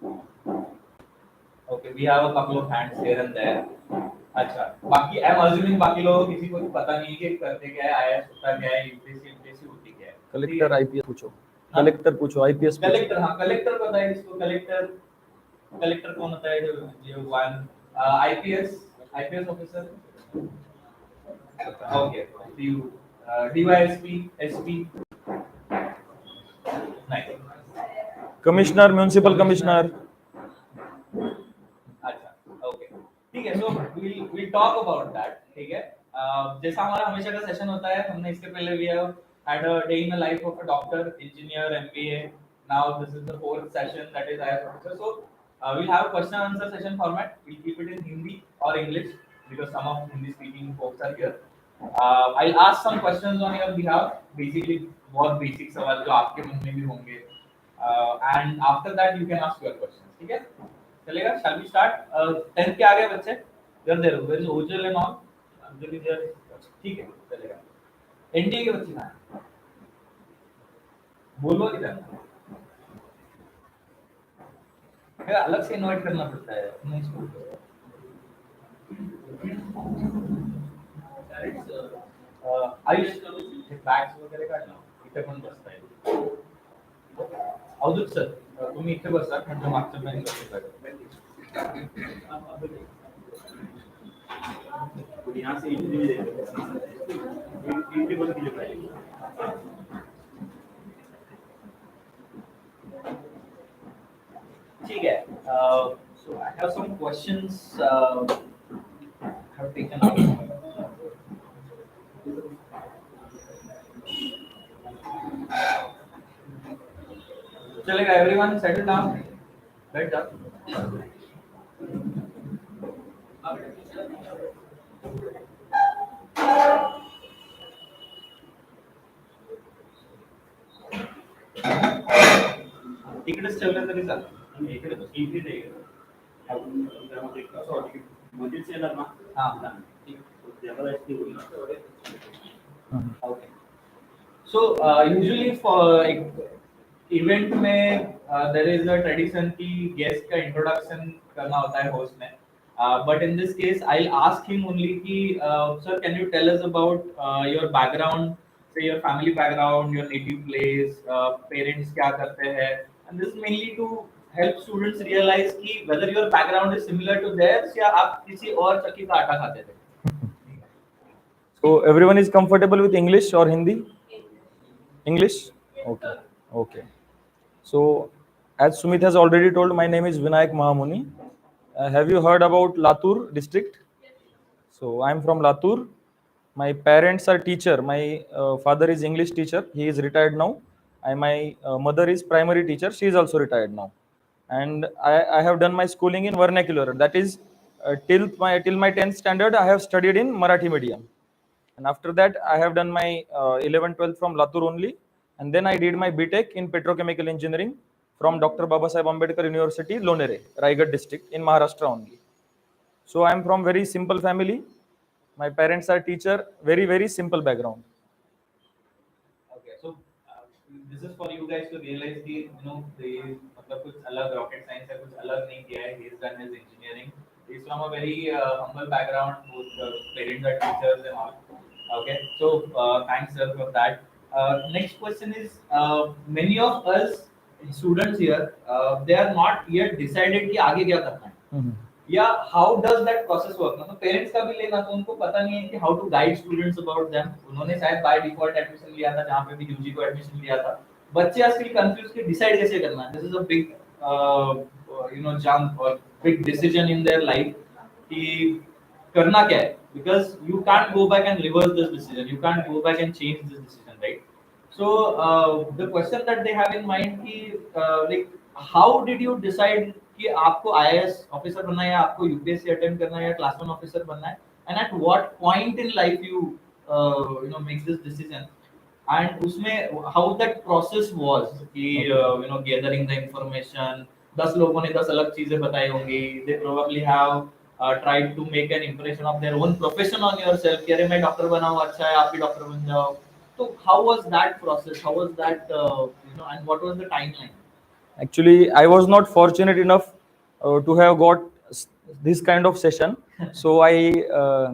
Okay, we have a couple of hands here and there. अच्छा, बाकी I'm assuming बाकी लोगों को किसी को पता नहीं कि करते क्या है, IAS होता क्या है, यूपीएससी होती क्या है. कलेक्टर आईपीएस पूछो, कलेक्टर पूछो, आईपीएस कलेक्टर, हाँ कलेक्टर पता है इसको. कलेक्टर कौन होता है जो one IPS officer. Okay, you DYSP SP नहीं, कमिश्नर, म्युनिसिपल कमिश्नर. अच्छा ओके ठीक है. सो we'll talk about that. ठीक है. जैसा हमारा हमेशा का सेशन होता है, हमने इसके पहले we have had a day in the life of a doctor, engineer, MBA. Now this is the fourth session, that is IAS officer. So we'll have a question and answer session format. We'll keep it in Hindi or English because some of Hindi speaking folks are here. I'll ask some questions on your behalf. Basically बहुत basic सवाल जो आपके मन में भी होंगे. And after that you can ask your questions. ठीक है, चलेगा. Shall we start? 10th के आ गए बच्चे? इधर देखो, where is Ojal and all? Anjali इधर. ठीक है, चलेगा. एनडीए के बच्चे कहाँ हैं? बोलो इधर. फिर अलग से इनवाइट करना पड़ता है नहीं स्कूल. आयुष बैग्स वगैरह काढ ना. इथे पण बसता येईल. अवधूत सर, तुम्ही इथे बसा, म्हणजे मागच्या बेंचवर बसा. यहाँ से ठीक है. So I have some questions have taken out. चलेगा. Everyone settle down. Right up. इकडेच ठेवलं तरी चालेल. इकडे तो इकडे ठेव. म्हणजे सेलर ना. हां ठीक. त्याला एसटी होईल. Okay. So usually for event में there is a tradition कि गेस्ट का इंट्रोडक्शन करना होता है होस्ट ने. But in this case I'll ask him only कि sir can you tell us about your background, say your family background, your native place, parents क्या करते हैं, and this is mainly to help students realize कि whether your background is similar to theirs या आप किसी और चक्की का आटा खाते थे. So everyone is comfortable with English or Hindi? English? Okay. Okay. So as Sumit has already told, my name is Vinayak Mahamuni. Have you heard about Latur district? So I am from Latur. My parents are teacher. My father is English teacher. He is retired now. And my mother is primary teacher. She is also retired now. And I have done my schooling in vernacular. That is till my 10th standard I have studied in Marathi medium. And after that I have done my 11th 12th from Latur only. And then I did my BTech in petrochemical engineering from Dr. Babasaheb Ambedkar University, Lonere, Raigad district in Maharashtra only. So I am from very simple family. My parents are teacher, very very simple background. Okay, so this is for you guys to realize कि they मतलब कुछ अलग rocket science है, कुछ अलग नहीं किया है. He has done his engineering. He is from a very humble background. Both parents are teachers and all. Okay, so thanks sir for that. Next question is many of us students here they are not yet decided कि आगे क्या करना है. या how does that process work. मतलब parents का भी लेना तो उनको पता नहीं है कि how to guide students about them. उन्होंने शायद बाय डिफॉल्ट एडमिशन लिया था जहां पे भी यूजी को एडमिशन लिया था. बच्चे आजकल कंफ्यूज कि डिसाइड कैसे करना है. This is a big jump और big decision in their life कि करना क्या है. Because you can't go back and reverse this decision. You can't go back and change this decision, right. So the question that they have in mind कि like how did you decide कि आपको IAS officer बनना है या आपको UPSC attempt करना है या क्लास 1 ऑफिसर बनना है. And at what point in life you makes this decision. And उसमें हाउ दैट प्रोसेस वाज कि गैदरिंग द इंफॉर्मेशन. 10 लोगों ने 10 अलग चीजें बताई होंगी. They probably have tried to make an impression of their own profession on yourself कि अरे मैं डॉक्टर बना हूं, अच्छा है आप भी डॉक्टर बन जाओ. तो how was that process, how was that and what was the timeline? Actually, I was not fortunate enough to have got this kind of session. So I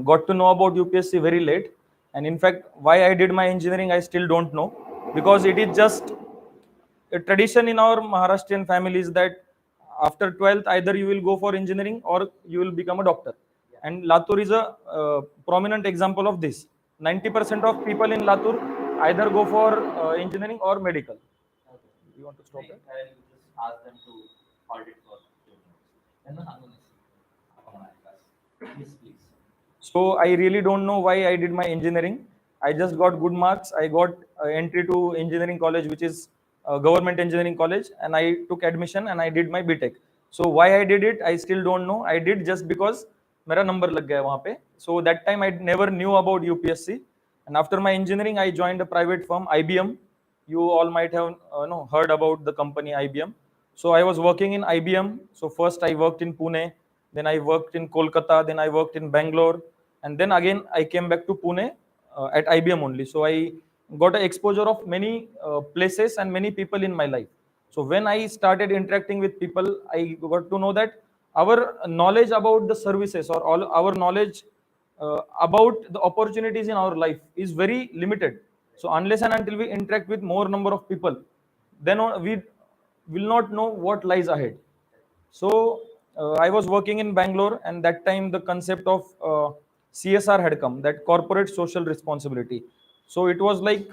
got to know about UPSC very late. And in fact, why I did my engineering, I still don't know, because it is just a tradition in our Maharashtrian families that after 12th, either you will go for engineering or you will become a doctor. And Latur is a prominent example of this. 90% of people in Latur either go for engineering or medical. You want to stop नहीं, that? I will just ask them to hold it for 2 minutes. Then the सांगू नये. आपण ऐकास. Please, please. So I really don't know why I did my engineering. I just got good marks. I got entry to engineering college, which is government engineering college, and I took admission and I did my BTech. So why I did it, I still don't know. I did just because मेरा number लग गया वहाँ पे. So that time I never knew about UPSC. And after my engineering, I joined a private firm, IBM. You all might have heard about the company IBM. So I was working in IBM. So first I worked in Pune, then I worked in Kolkata, then I worked in Bangalore, and then again I came back to Pune at IBM only. So I got an exposure of many places and many people in my life. So when I started interacting with people, I got to know that our knowledge about the services or all our knowledge about the opportunities in our life is very limited. So unless and until we interact with more number of people, then we will not know what lies ahead. So I was working in Bangalore, and that time the concept of CSR had come, that corporate social responsibility. So it was like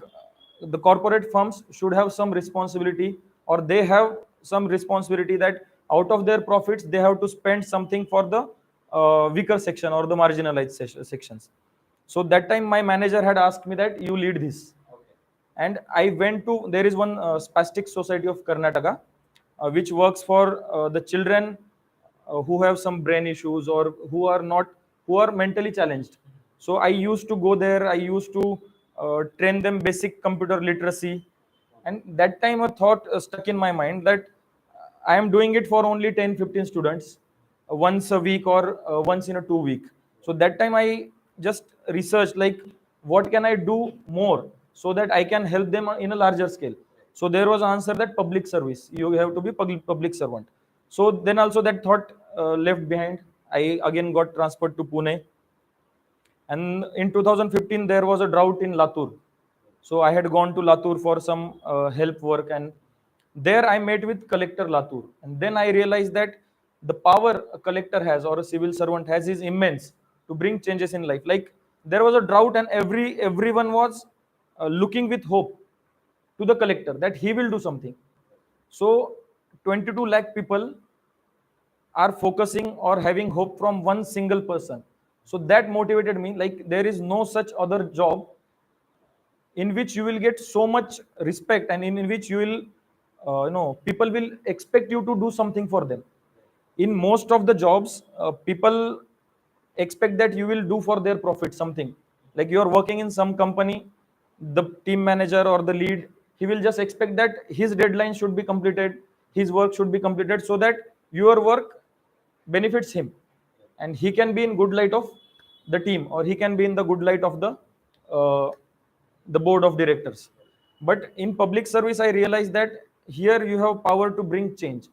the corporate firms should have some responsibility, or they have some responsibility that out of their profits they have to spend something for the weaker section or the marginalized sections. So that time my manager had asked me that you lead this, Okay. and I went to, there is one spastic society of Karnataka, which works for the children who have some brain issues or who are not, who are mentally challenged. So I used to go there. I used to train them basic computer literacy, and that time a thought stuck in my mind that I am doing it for only 10-15 students once a week or once in a 2 week. So that time I just researched like what can I do more so that I can help them in a larger scale. So there was answer that public service, you have to be public servant. So then also that thought left behind. I again got transferred to Pune, and in 2015 there was a drought in Latur. So I had gone to Latur for some help work, and there I met with collector Latur, and then I realized that the power a collector has or a civil servant has is immense to bring changes in life. Like there was a drought, and everyone was looking with hope to the collector that he will do something. So 22 lakh people are focusing or having hope from one single person. So that motivated me, like there is no such other job in which you will get so much respect, and in which you will people will expect you to do something for them. In most of the jobs, people expect that you will do for their profit something. Like you are working in some company, the team manager or the lead, he will just expect that his deadline should be completed, his work should be completed, so that your work benefits him, and he can be in good light of the team, or he can be in the good light of uh, the board of directors. But in public service I realized that here you have power to bring change,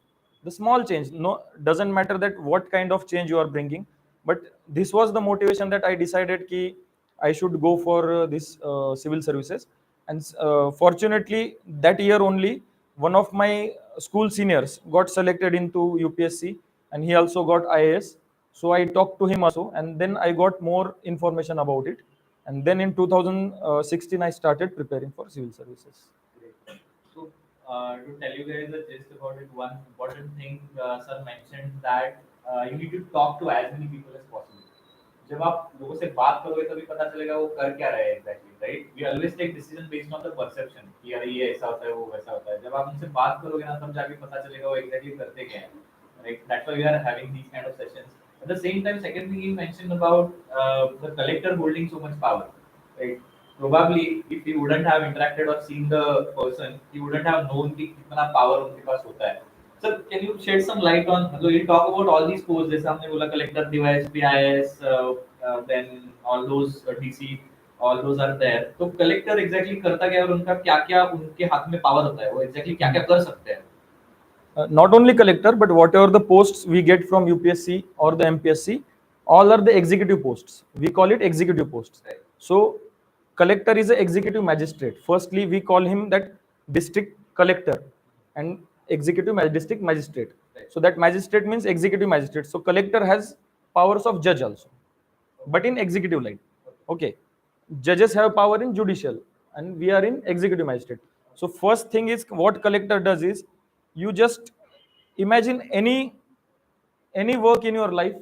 the small change, no, doesn't matter that what kind of change you are bringing. But this was the motivation that I decided ki I should go for this civil services. And fortunately that year only one of my school seniors got selected into UPSC, and he also got IAS. So I talked to him also, and then I got more information about it. And then in 2016, I started preparing for civil services. Great. So, to tell you guys the gist about it, one important thing sir mentioned that you need to talk to as many people as possible. जब आप लोगों से बात करोगे तभी पता चलेगा वो कर क्या रहे हैं exactly, right? We always take decision based on the perception कि यार ये ऐसा होता है वो वैसा होता है। जब आप उनसे बात करोगे ना तब जाके पता चलेगा वो एग्जैक्टली करते क्या हैं, right? That's why we are having these kind of sessions. At the same time, second thing you mentioned about the collector holding so much power, right? Probably if he wouldn't have interacted or seen the person, he wouldn't have known कि कितना power उनके पास होता है। Sir, can you shed some light on? So you talk about all these posts, जैसे हमने बोला collector, DYSP, IAS, then all those DC, all those are there. तो collector exactly करता क्या है और उनका क्या क्या उनके हाथ में power होता है? वो exactly क्या क्या कर सकते हैं? Not only collector, but whatever the posts we get from UPSC or the MPSC, all are the executive posts. We call it executive posts. Right. So collector is a executive magistrate. Firstly, we call him that district collector and district magistrate. Right. So that magistrate means executive magistrate. So collector has powers of judge also, but in executive line. Okay, judges have power in judicial, and we are in executive magistrate. So first thing is what collector does is, you just imagine any work in your life,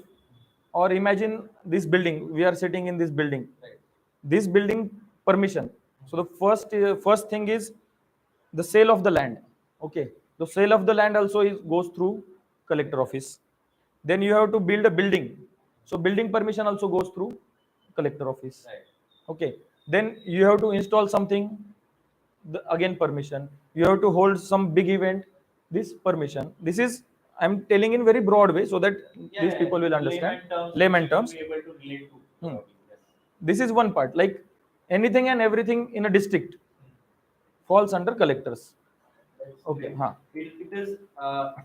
or imagine this building. We are sitting in this building. Right. This building permission. So the first thing is the sale of the land. Okay, the sale of the land also goes through collector office. Then you have to build a building, so building permission also goes through collector office. Right. Okay, then you have to install something, again permission. You have to hold some big event, this permission. This is, I'm telling in very broad way so that Yeah, these yeah, people will understand. layman terms, Layman which you will terms. be able to relate to. Hmm. Probably. Yes. This is one part, like anything and everything in a district falls under collectors. That's Okay, great. huh. It is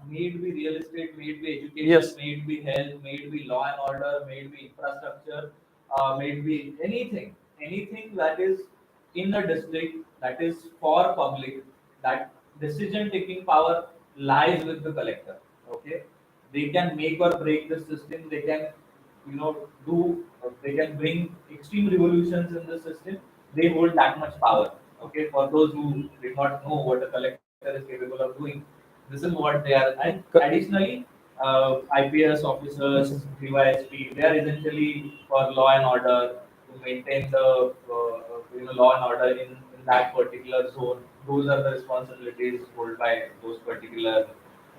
may it be real estate, may it be education, Yes. may it be health, may it be law and order, may it be infrastructure, may it be anything that is in a district that is for public, that decision taking power lies with the collector. Okay, they can make or break the system. They can, do. They can bring extreme revolutions in the system. They hold that much power. Okay, for those who did not know what a collector is capable of doing, this is what they are. And additionally, IPS officers, DYSP, they are essentially for law and order, to maintain the law and order in that particular zone. Those are the responsibilities held by those particular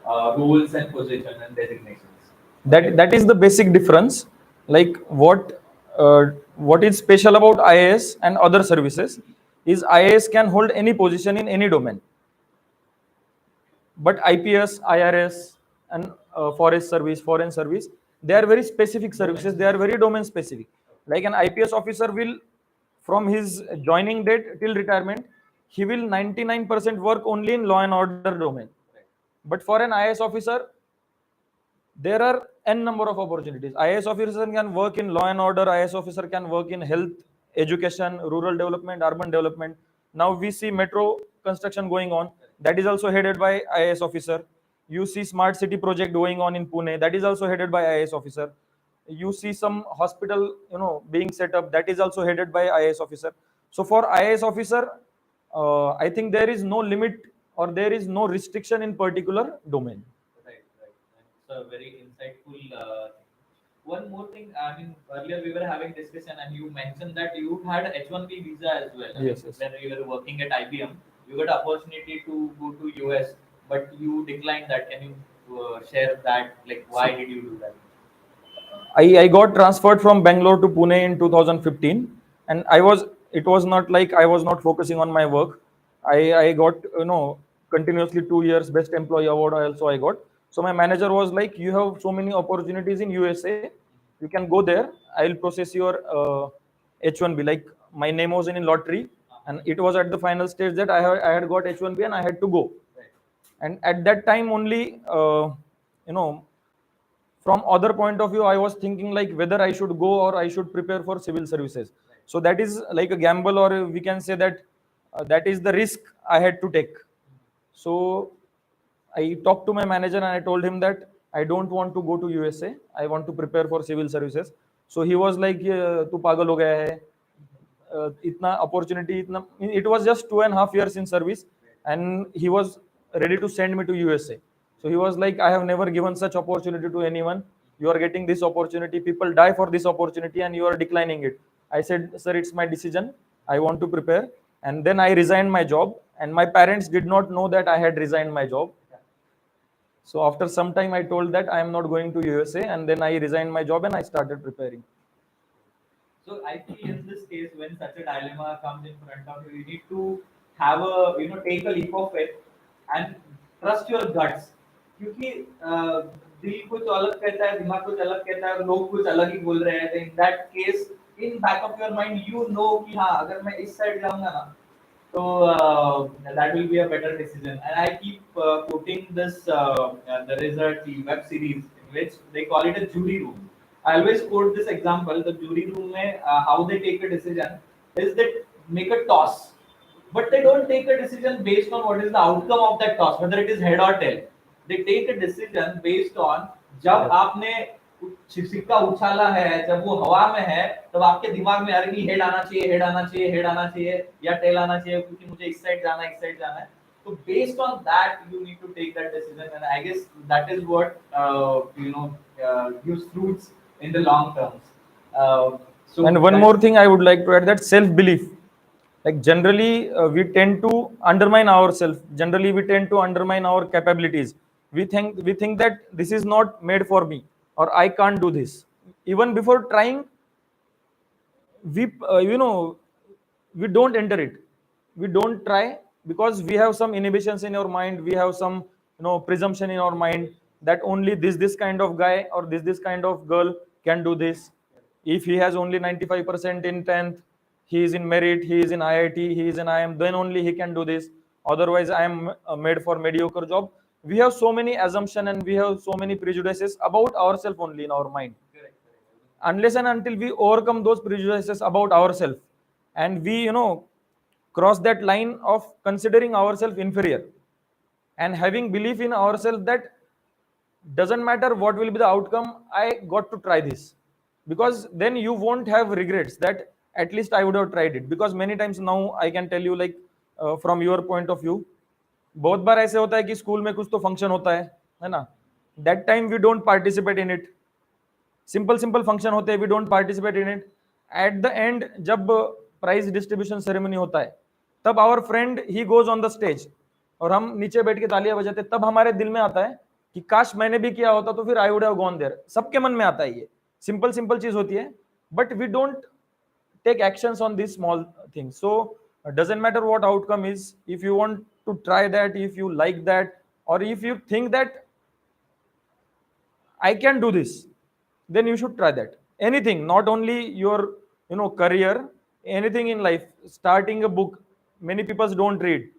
roles and position and designations. That is the basic difference. Like what is special about IAS and other services is IAS can hold any position in any domain, but IPS, IRS, and forest service, foreign service, they are very specific services. They are very domain specific. Like an IPS officer will, from his joining date till retirement, he will 99% work only in law and order domain. But for an IAS officer, there are n number of opportunities. IAS officer can work in law and order. IAS officer can work in health, education, rural development, urban development. Now we see metro construction going on. That is also headed by IAS officer. You see smart city project going on in Pune. That is also headed by IAS officer. You see some hospital, being set up. That is also headed by IAS officer. So for IAS officer, I think there is no limit or there is no restriction in particular domain. Right, right. That's a very insightful thing. One more thing, I mean, earlier we were having discussion and you mentioned that you had H1B visa as well. I mean, Yes, yes. when you were working at IBM, you got opportunity to go to US, but you declined that. Can you share that? Like, why did you do that? I got transferred from Bangalore to Pune in 2015, and it was not like I was not focusing on my work. I got, continuously 2 years best employee award also I got. So my manager was like, you have so many opportunities in USA, you can go there. I'll process your H1B. Like my name was in lottery, and it was at the final stage that I had got H1B and I had to go. Right. And at that time only, you know from other point of view, I was thinking like whether I should go or I should prepare for civil services. So that is like a gamble, or we can say that that is the risk I had to take. So I talked to my manager and I told him that I don't want to go to USA. I want to prepare for civil services. So he was like, "तू पागल हो गया है? Itna opportunity, itna." It was just 2.5 years in service, and he was ready to send me to USA. So he was like, "I have never given such opportunity to anyone. You are getting this opportunity. People die for this opportunity, and you are declining it." I said, "Sir, it's my decision. I want to prepare." And then I resigned my job, and my parents did not know that I had resigned my job. So after some time, I told that I am not going to USA, and then I resigned my job and I started preparing. So I feel in this case, when such a dilemma comes in front of you, you need to have a take a leap of faith and trust your guts. क्योंकि दिल कुछ अलग कहता है, दिमाग कुछ अलग कहता है, और लोग कुछ अलग ही बोल रहे हैं. तो in that case, in back of your mind, you know कि हाँ, अगर मैं इस साइड जाऊंगा ना, So that will be a better decision. And I keep quoting this. There is a web series in which they call it a jury room. I always quote this example. The jury room, how they take a decision is they make a toss, but they don't take a decision based on what is the outcome of that toss, whether it is head or tail. They take a decision based on जब आपने सिक्का उछाला है, जब वो हवा में है, तब आपके दिमाग में अरे नहीं हेड आना चाहिए, हेड आना चाहिए, हेड आना चाहिए या टेल आना चाहिए, क्योंकि मुझे इस साइड जाना है, इस साइड जाना है. So based on that, you need to take that decision, and I guess that is what gives fruits in the long terms. So and one more thing I would like to add, that self belief. Like generally we tend to undermine ourselves. Generally we tend to undermine our capabilities. We think that this is not made for me, or I can't do this. Even before trying, we we don't enter it. We don't try because we have some inhibitions in our mind. We have some presumption in our mind that only this kind of guy or this kind of girl can do this. If he has only 95% in 10th, he is in merit, he is in IIT, he is in IM, then only he can do this. Otherwise I am made for mediocre job. We have so many assumptions and we have so many prejudices about ourselves only in our mind. Unless and until we overcome those prejudices about ourselves, and we cross that line of considering ourselves inferior and having belief in ourselves that doesn't matter what will be the outcome, I got to try this, because then you won't have regrets that at least I would have tried it. Because many times now I can tell you, like from your point of view, बहुत बार ऐसे होता है कि school में कुछ तो function होता है ना, that time we don't participate in it. Simple simple function होते हैं, we don't participate in it. At the end जब प्राइज डिस्ट्रीब्यूशन सेरेमनी होता है, तब आवर फ्रेंड ही गोज ऑन द स्टेज और हम नीचे बैठ के तालियां बजाते, तब हमारे दिल में आता है कि काश मैंने भी किया होता तो फिर I would have gone there. सबके मन में आता है, ये सिंपल सिंपल चीज होती है, but we don't take actions on these small things. So doesn't matter what outcome is, if you want to try that, if you like that, or if you think that I can do this, then you should try that. Anything, not only your career, anything in life. Starting a book, many people don't read,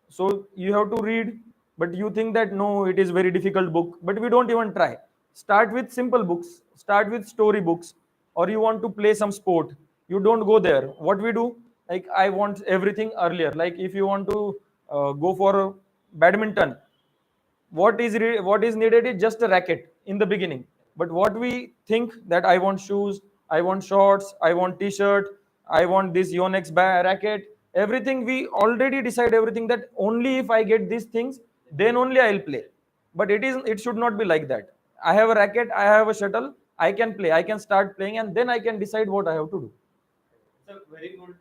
so you have to read, but you think that no, it is very difficult book, but we don't even try. Start with simple books, start with story books. Or you want to play some sport, you don't go there. What we do, like I want everything earlier. Like if you want to go for badminton, what is needed is just a racket in the beginning. But what we think that I want shoes, I want shorts, I want t-shirt, I want this yonex racket, everything we already decide everything, that only if I get these things, then only I'll play. But it should not be like that. I have a racket, I have a shuttle, I can play, I can start playing, and then I can decide what I have to do. It's a very good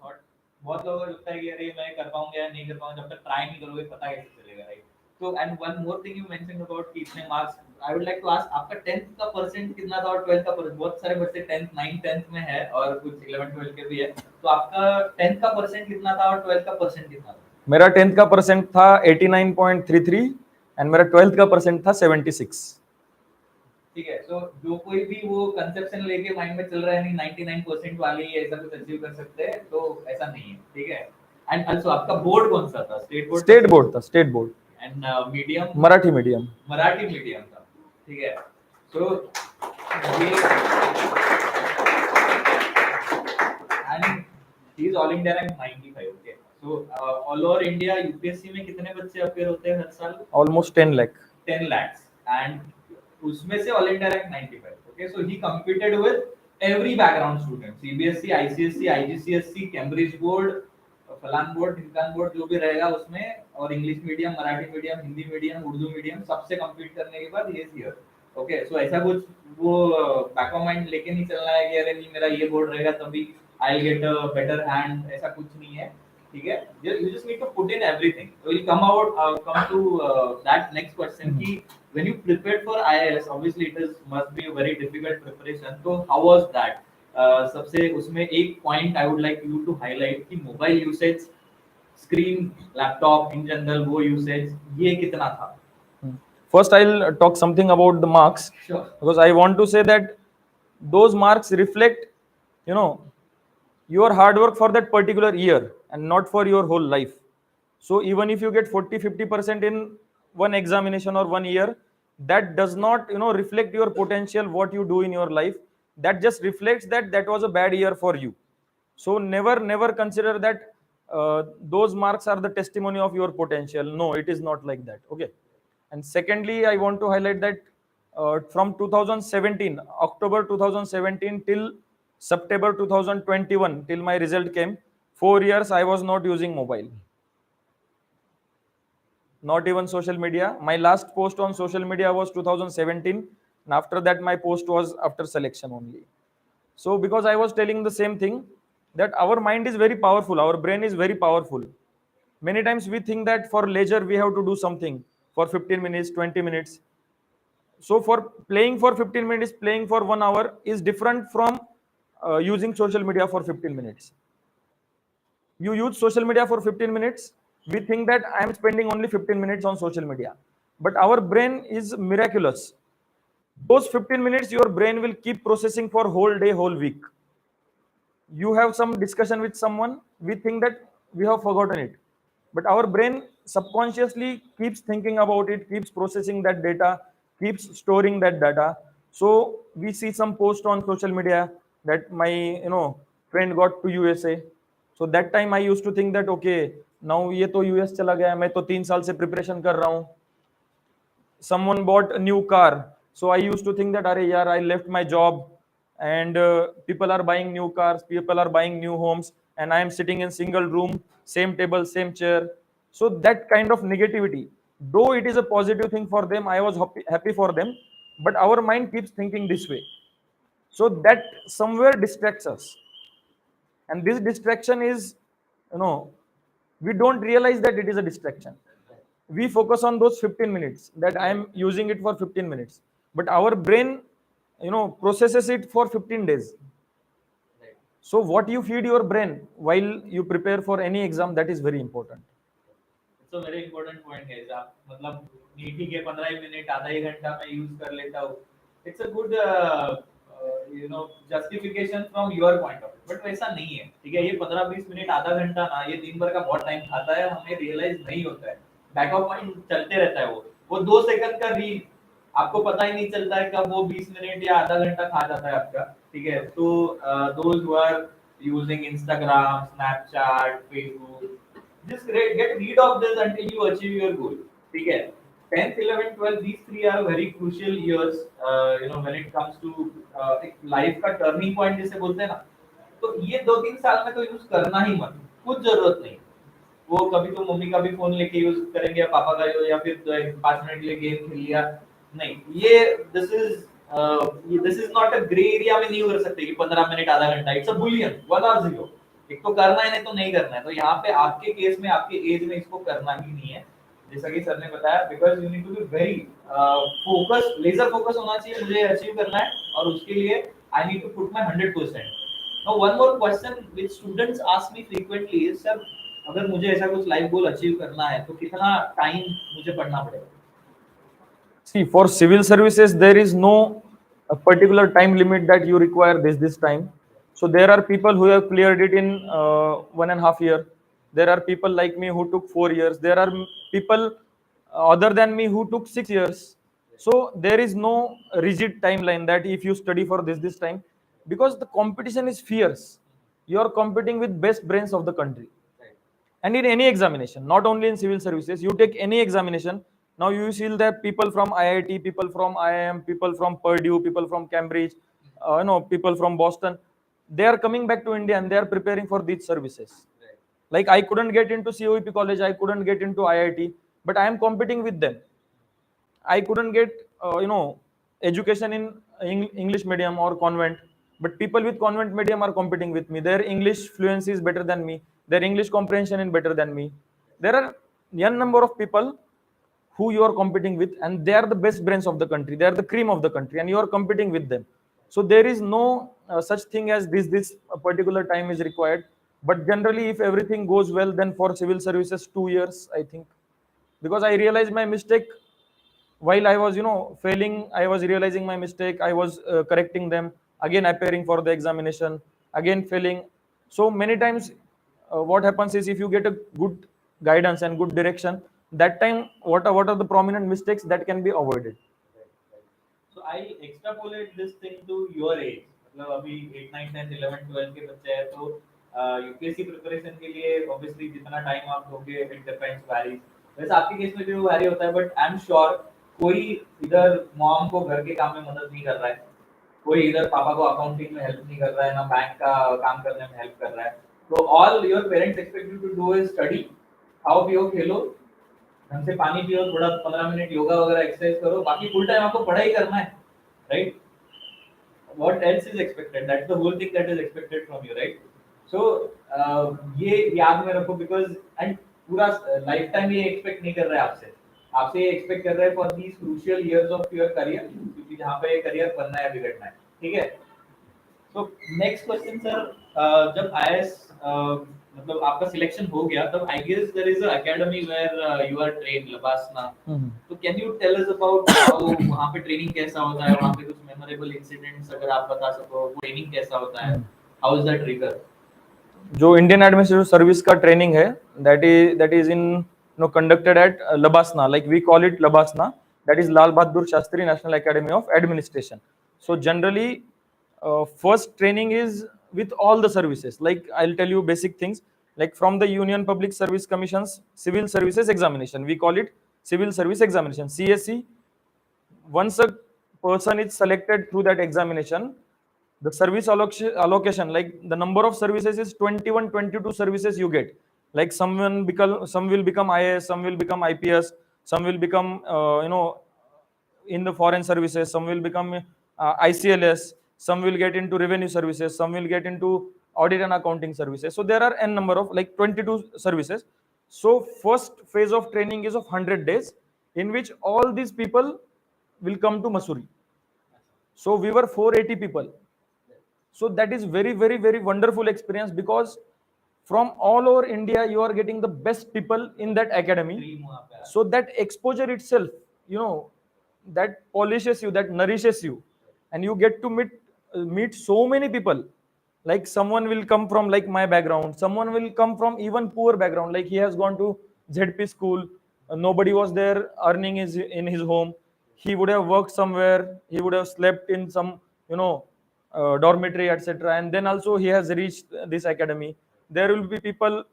thought. बहुत लोगों को लगता है कि अरे मैं कर पाऊंगा या नहीं कर पाऊंगा, जब तक ट्राई नहीं करोगे पता कैसे चलेगा, right? So and one more thing you mentioned about कि इतने marks, I would like to ask आपका 10th का परसेंट कितना था और 12th का परसेंट? बहुत सारे बच्चे 10th 9 10th में है और कुछ 11 12 के भी है, तो आपका 10th का परसेंट कितना था और 12th का परसेंट कितना था? मेरा 10th का परसेंट था 89.33 एंड मेरा 12th का परसेंट था 76. ठीक है. सो जो कोई भी वो कंसेप्शन लेके माइंड में चल रहा है नहीं 99% वाले ही ऐसा कुछ अचीव कर सकते हैं, तो ऐसा नहीं है. ठीक है. एंड आल्सो आपका बोर्ड कौन सा था? State board? स्टेट बोर्ड था, state board. And medium? Marathi medium. Marathi medium था. ठीक है. सो ये and he is all India rank 95. Okay. So all over India UPSC में कितने बच्चे अपेयर होते हैं हर साल? ऑलमोस्ट 10 लाख. 10 lakhs. एंड उसमें से all India rank 95. Okay. So he competed with every background student, CBSE, ICSE, IGCSE, Cambridge board, फलान board, ढिमकान बोर्ड, जो भी रहेगा उसमें, और English medium, Marathi medium, Hindi medium, Urdu medium, सबसे कंपीट करने के बाद ये हियर. ओके. सो ऐसा कुछ वो बैक ऑफ माइंड लेके नहीं चलना है कि अरे नहीं मेरा ये बोर्ड रहेगा तभी I will get a better hand, ऐसा कुछ नहीं है. ठीक है. You just need to put in everything. We'll come to that next question कि when you prepared for IAS, obviously it must be a very difficult preparation. So how was that? सबसे उसमें एक point I would like you to highlight कि mobile usage, screen, laptop in general, वो usage ये कितना था? First I'll talk something about the marks. Sure. Because I want to say that those marks reflect, your hard work for that particular year and not for your whole life. So even if you get 40-50% in one examination or one year, that does not reflect your potential, what you do in your life. That just reflects that that was a bad year for you. So never consider that those marks are the testimony of your potential. No, it is not like that. Okay. And secondly, I want to highlight that from 2017, October 2017 till September 2021, till my result came, 4 years I was not using mobile, not even social media. My last post on social media was 2017, and after that my post was after selection only. So because I was telling the same thing, that our mind is very powerful, our brain is very powerful. Many times we think that for leisure we have to do something for 15 minutes, 20 minutes. So for playing for 15 minutes, playing for 1 hour is different from using social media for 15 minutes. You use social media for 15 minutes, we think that I am spending only 15 minutes on social media. But our brain is miraculous. Those 15 minutes your brain will keep processing for whole day, whole week. You have some discussion with someone, we think that we have forgotten it, but our brain subconsciously keeps thinking about it, keeps processing that data, keeps storing that data. So we see some post on social media that my friend got to USA. So that time I used to think that okay, now ये तो US चला गया, मैं तो 3 साल से preparation कर रहा हूँ. Someone bought a new car, so I used to think that are yaar, I left my job, and people are buying new cars, people are buying new homes, and I am sitting in single room, same table, same chair. So that kind of negativity, though it is a positive thing for them, I was happy for them, but our mind keeps thinking this way. So that somewhere distracts us, and this distraction is, you know we don't realize that it is a distraction. We focus on those 15 minutes, that I am using it for 15 minutes, but our brain processes it for 15 days. So what you feed your brain while you prepare for any exam, that is very important. It's a very important point है आप मतलब नहीं ठीक है 15 minute आधा ही घंटा मैं use कर लेता हूँ it's a good justification from your point of view but वैसा नहीं है ठीक है ये 15-20 मिनट आधा घंटा ना ये दिन भर का बहुत टाइम खाता है हमें रियलाइज नहीं होता है बैक ऑफ माइंड चलते रहता है वो 2 सेकंड का रील आपको पता ही नहीं चलता है कब वो 20 मिनट या आधा घंटा खा जाता है आपका ठीक है तो those who are using Instagram Snapchat Facebook just get rid of this until you achieve your goal ठीक है 10th 11th 12th these three are very crucial years when it comes to एक लाइफ का turning point जिसे बोलते हैं ना तो ये 2-3 साल में तो यूज करना ही मत कुछ जरूरत नहीं वो कभी तो मम्मी का भी फोन लेके यूज करेंगे या पापा का या फिर 5 मिनट के लिए गेम खेल लिया नहीं ये this is not a grey area में नहीं कर सकते कि 15 मिनट आधा घंटा इट्स अ बुलियन 1 और 0 एक तो करना है नहीं तो नहीं करना है तो यहाँ पे आपके केस में आपके एज में इसको करना ही नहीं है जैसा कि सर ने बताया because you need to be very focus laser focus होना चाहिए मुझे अचीव करना है और उसके लिए I need to put my 100%. Now one more question which students ask me frequently is sir अगर मुझे ऐसा कुछ लाइफ गोल अचीव करना है तो कितना टाइम मुझे पढ़ना पड़ेगा. See, for civil services, there is no a particular time limit that you require this time. So there are people who have cleared it in 1.5 year. There are people like me who took 4 years. There are people other than me who took 6 years. So there is no rigid timeline that if you study for this time, because the competition is fierce. You are competing with best brains of the country. And in any examination, not only in civil services, you take any examination, now you see that people from IIT, people from IIM, people from Purdue, people from Cambridge, people from Boston, they are coming back to India and they are preparing for these services. Like I couldn't get into COEP college, I couldn't get into IIT, but I am competing with them. I couldn't get, education in English medium or convent, but people with convent medium are competing with me. Their English fluency is better than me. Their English comprehension is better than me. There are n number of people who you are competing with, and they are the best brains of the country. They are the cream of the country, and you are competing with them. So there is no such thing as this particular time is required. But generally, if everything goes well, then for civil services, 2 years, I think, because I realized my mistake while I was failing. I was realizing my mistake, I was correcting them, again appearing for the examination, again failing. So many times, what happens is if you get a good guidance and good direction, that time what are the prominent mistakes that can be avoided. So I extrapolate this thing to your age. मतलब अभी 8 9 10 11 12 के बच्चे हैं तो UPSC preparation के लिए obviously जितना time आप दोगे इट डिपेंड्स वैरीज. वैसे आपके केस में भी वो वैरी होता है बट आई एम श्योर कोई इधर मॉम को घर के काम में मदद नहीं कर रहा है, कोई इधर पापा को अकाउंटिंग में हेल्प नहीं कर रहा है, ना बैंक का काम करने में हेल्प कर रहा है. तो all your parents expect you to do is study, खाओ पियो खेलो, ढंग से पानी पियो, थोड़ा 15 मिनट योगा वगैरह एक्सरसाइज करो, बाकी फुल टाइम आपको पढ़ाई करना है, right? What else is expected? That's the whole thing that is expected from you, right? So ये याद में रखो because and पूरा लाइफ टाइम ये एक्सपेक्ट नहीं कर रहा है आपसे, आपसे ये एक्सपेक्ट कर रहा है for these crucial years of your career, क्योंकि जहाँ पे करियर बनना है बिगड़ना है, ठीक है? तो नेक्स्ट क्वेश्चन सर, जब आईएएस मतलब आपका सिलेक्शन हो गया तब I guess there is a academy where you are trained LBSNAA. तो can you tell us about how वहां पे ट्रेनिंग कैसा होता है, वहां पे कुछ मेमोरेबल इंसिडेंट्स अगर आप बता सको, ट्रेनिंग कैसा होता है, हाउ इज दैट रिगर? जो इंडियन एडमिनिस्ट्रेटिव सर्विस का ट्रेनिंग है, that is in conducted at Labasna, like we call it Labasna, that is Lal Bahadur Shastri National Academy of Administration. So generally, first training is with all the services. Like I'll tell you basic things, like from the Union Public Service Commission's Civil Services Examination, we call it Civil Service Examination, CSE. Once a person is selected through that examination, the service allocation, like the number of services is 21 22 services you get. Like some will become IAS, some will become IPS, some will become in the foreign services, some will become ICLS, some will get into revenue services, some will get into audit and accounting services. So there are n number of like 22 services. So first phase of training is of 100 days, in which all these people will come to Masuri. So we were 480 people. So that is very, very, very wonderful experience, because from all over India, you are getting the best people in that academy. So that exposure itself, that polishes you, that nourishes you, and you get to meet so many people. Like someone will come from like my background, someone will come from even poor background, like he has gone to ZP school, nobody was there earning is in his home, he would have worked somewhere, he would have slept in some dormitory, etc., and then also he has reached this academy. There will be people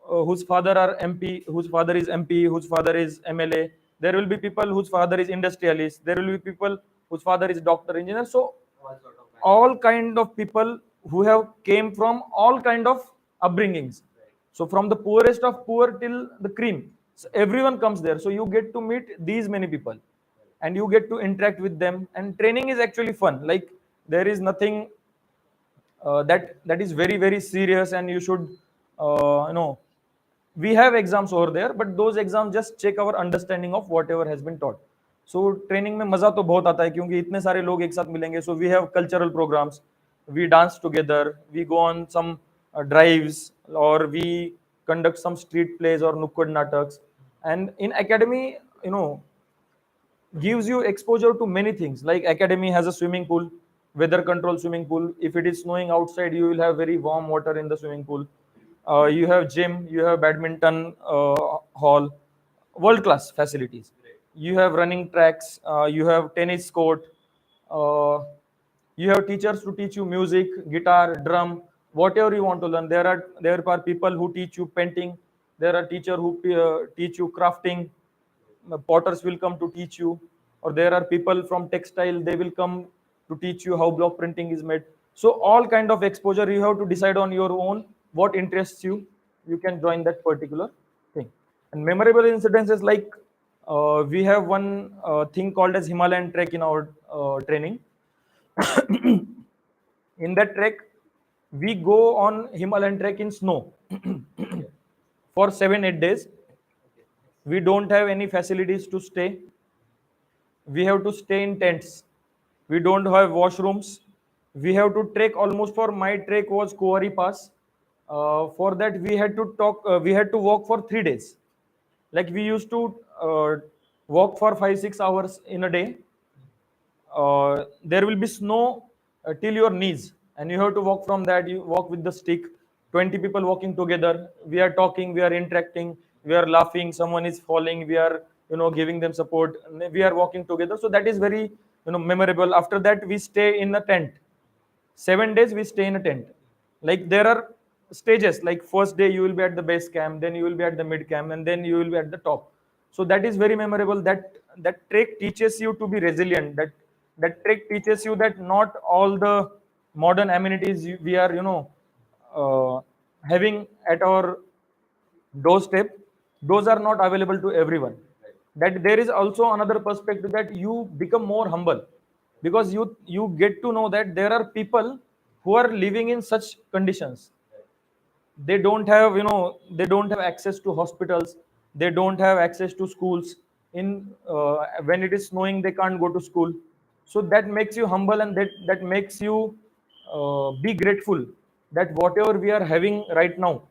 whose father are MP, whose father is MP, whose father is MLA. There will be people whose father is industrialist, there will be people whose father is doctor, engineer. So all kind of people who have came from all kind of upbringings. So from the poorest of poor till the cream, so everyone comes there. So you get to meet these many people, and you get to interact with them. And training is actually fun. Like there is nothing that is very, very serious, and you should we have exams over there, but those exams just check our understanding of whatever has been taught. So training में मजा तो बहुत आता है, क्योंकि इतने सारे लोग एक साथ मिलेंगे. So we have cultural programs, we dance together, we go on some drives, or we conduct some street plays or nukkad nataks. And in academy, gives you exposure to many things. Like academy has a swimming pool, weather control swimming pool. If it is snowing outside, you will have very warm water in the swimming pool. You have gym, you have badminton hall, world class facilities. You have running tracks, you have tennis court, uh, you have teachers to teach you music, guitar, drum, whatever you want to learn. There are people who teach you painting, there are teachers who teach you crafting, potters will come to teach you, or there are people from textile, they will come to teach you how block printing is made. So all kind of exposure, you have to decide on your own what interests you. You can join that particular thing. And memorable incidences, like we have one thing called as Himalayan trek in our training. In that trek, we go on Himalayan trek in snow for 7 8 days. We don't have any facilities to stay. We have to stay in tents. We don't have washrooms. We have to trek almost, for my trek was Kuwari Pass. For that we had to walk for 3 days. Like we used to walk for 5 6 hours in a day. There will be snow till your knees, and you have to walk from that. You walk with the stick. 20 people walking together, we are talking, we are interacting, we are laughing, someone is falling, we are giving them support, we are walking together. So that is very memorable. After that we stay in a tent. 7 days we stay in a tent. Like there are stages, like first day you will be at the base camp, then you will be at the mid camp, and then you will be at the top. So that is very memorable. That trek teaches you to be resilient. That trek teaches you that not all the modern amenities we are uh, having at our doorstep, those are not available to everyone. That there is also another perspective, that you become more humble, because you get to know that there are people who are living in such conditions. They don't have, they don't have access to hospitals, they don't have access to schools. In when it is snowing, they can't go to school. So that makes you humble, and that makes you be grateful that whatever we are having right now,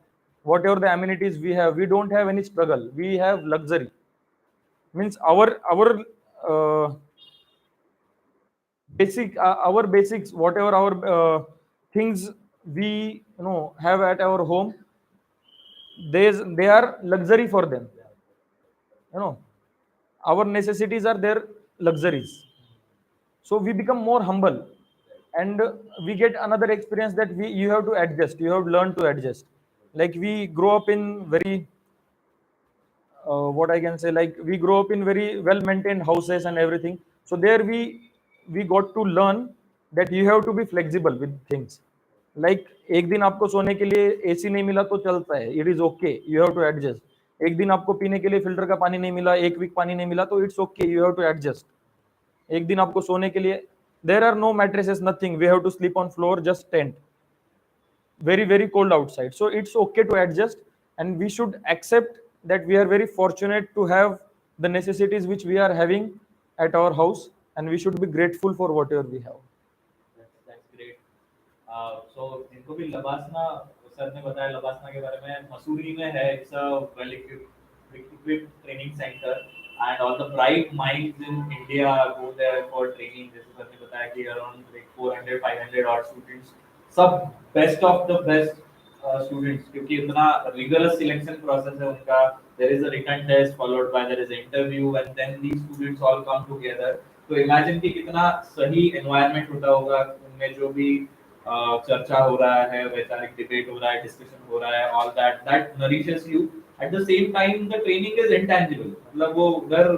whatever the amenities we have, we don't have any struggle, we have luxury. Means our our basics, whatever our things we have at our home, they are luxury for them. you know our necessities are their luxuries. So we become more humble, and we get another experience, that we you have to adjust, you have learned to adjust. Like we grow up in very what I can say, like we grow up in very well maintained houses and everything. So there we got to learn that you have to be flexible with things. Like एक दिन आपको सोने के लिए AC नहीं मिला तो चलता है, it is okay, you have to adjust. एक दिन आपको पीने के लिए फिल्टर का पानी नहीं मिला, एक वीक पानी नहीं मिला, तो it's okay, you have to adjust. एक दिन आपको सोने के लिए, there are no mattresses, nothing, we have to sleep on floor, just tent, very cold outside. So it's okay to adjust, and we should accept that we are very fortunate to have the necessities which we are having at our house, and we should be grateful for whatever we have. That's great. So इनको भी LBSNAA, sir ने बताया लबासना के बारे में, मसूरी में है. It's a well equipped training center, and all the bright minds in India go there for training. जैसे सर ने बताया कि around like 400-500 odd students, सब best of the best students, क्योंकि इतना रिगरस सिलेक्शन प्रोसेस है उनका. There is a written test followed by there is interview, and then these students all come together. तो इमेजिन कि कितना सही एनवायरनमेंट होता होगा उनमें, जो भी चर्चा हो रहा है, वैचारिक डिबेट हो रहा है, डिस्कशन हो रहा है, all that nourishes you. At the same time the training is intangible. मतलब वो उधर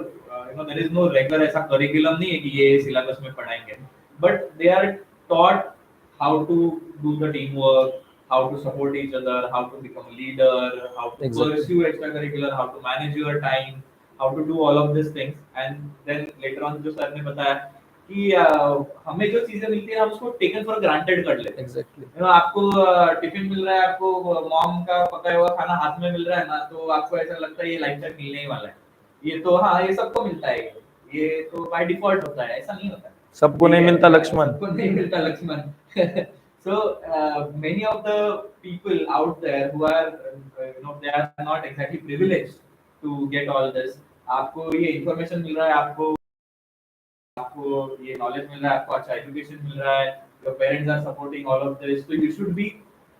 देयर इज नो रेगुलर ऐसा करिकुलम नहीं है कि ये सिलेबस में पढ़ाएंगे, but they are taught how to do the teamwork, how to support each other, how to become a leader, how to Exactly. pursue extracurricular, how to manage your time, how to do all of these things. And then later on जो sir ने बताया कि हमें जो चीजें मिलती है हम उसको टेकन फॉर ग्रांटेड कर लेते हैं. Exactly. आपको टिफिन मिल रहा है, आपको मॉम का पकाया हुआ खाना हाथ में मिल रहा है ना, तो आपको ऐसा लगता है ये लाइफ टाइम मिलने ही वाला है. ये तो हाँ, ये सबको मिलता है, ये तो बाय डिफॉल्ट होता है. ऐसा नहीं होता है. सबको नहीं मिलता लक्ष्मण. सबको नहीं मिलता Lakshman. So many of the people out there who are they are not exactly privileged to get all this. आपको ये information मिल रहा है, आपको ये knowledge मिल रहा है, आपको अच्छा education मिल रहा है, your parents are supporting all of this, so you should be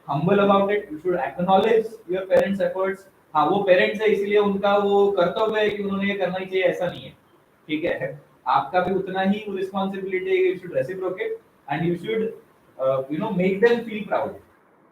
humble about it. You should acknowledge your parents' efforts. हाँ, वो parents है इसीलिए उनका वो कर्तव्य है कि उन्होंने ये करना ही चाहिए, ऐसा नहीं है. ठीक है, आपका भी उतना ही responsibility है. You should reciprocate and you should make them feel proud.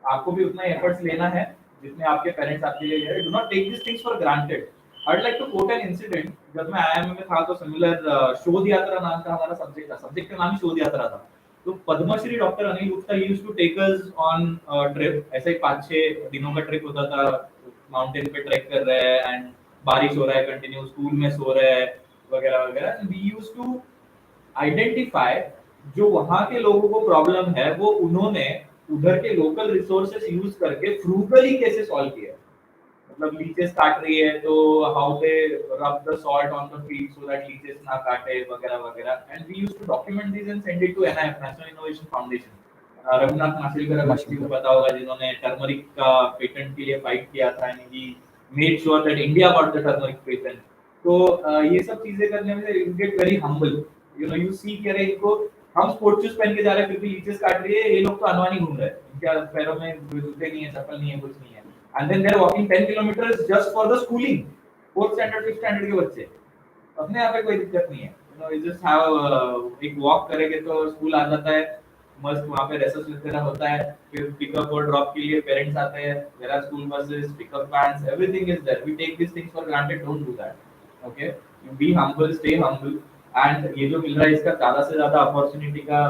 आपको भी उतना एफर्ट्स लेना है जितने आपके पेरेंट्स आपके लिए ले रहे हैं. Do not take these things for granted. I would like to quote an incident. जब मैं IIM में था तो सिमिलर शोध यात्रा नाम का हमारा सब्जेक्ट था. सब्जेक्ट का नाम ही शोध यात्रा था. तो Padma Shri doctor Anil Gupta used to take us on trip. ऐसे ही 5-6 दिनों का ट्रिप होता था. माउंटेन पे ट्रैक कर रहे हैं एंड बारिश हो रहा है कंटिन्यू, स्कूल में सो रहे हैं वगैरह वगैरह. वी यूज्ड टू आइडेंटिफाई जो वहां के लोगों को प्रॉब्लम है, वो उन्होंने उधर के लोकल रिसोर्सेस यूज करके फ्रूगली कैसे सॉल्व किया. मतलब लीचेस काट रही है तो how they rub the salt on the field so that leeches ना काटे वगैरह वगैरह. And we used to document this and send it to NIF, national innovation foundation. Raghunath Mashelkar अगर किसी को पता होगा, जिन्होंने टर्मरिक का पेटेंट के लिए फाइट किया था, and he made sure that India got the turmeric patent. तो ये सब चीजें करने में you get very humble. You see कि अरे इनको हम स्पोर्ट्स शूज पहन के जा रहे हैं फिर भी लीचेस काट रही है, ये लोग तो अनवानी घूम रहे हैं, क्या पैरों में जूते नहीं है, चप्पल नहीं है, कुछ नहीं है, and then they are walking 10 kilometers just for the schooling, fourth standard fifth standard के बच्चे, अपने यहाँ पे कोई दिक्कत नहीं है, you know, you just have एक walk करेंगे तो स्कूल आ जाता है, मस्त वहाँ पे रेसेस वगैरह होता है, फिर पिकअप और ड्रॉप के लिए पेरेंट्स आते हैं, there are school buses, pickup vans, everything is there. We take these things for granted, don't do that. Okay, you be humble, stay humble, and ये जो मिल रहा है इसका ज़्यादा से ज़्यादा अपॉर्चुनिटी का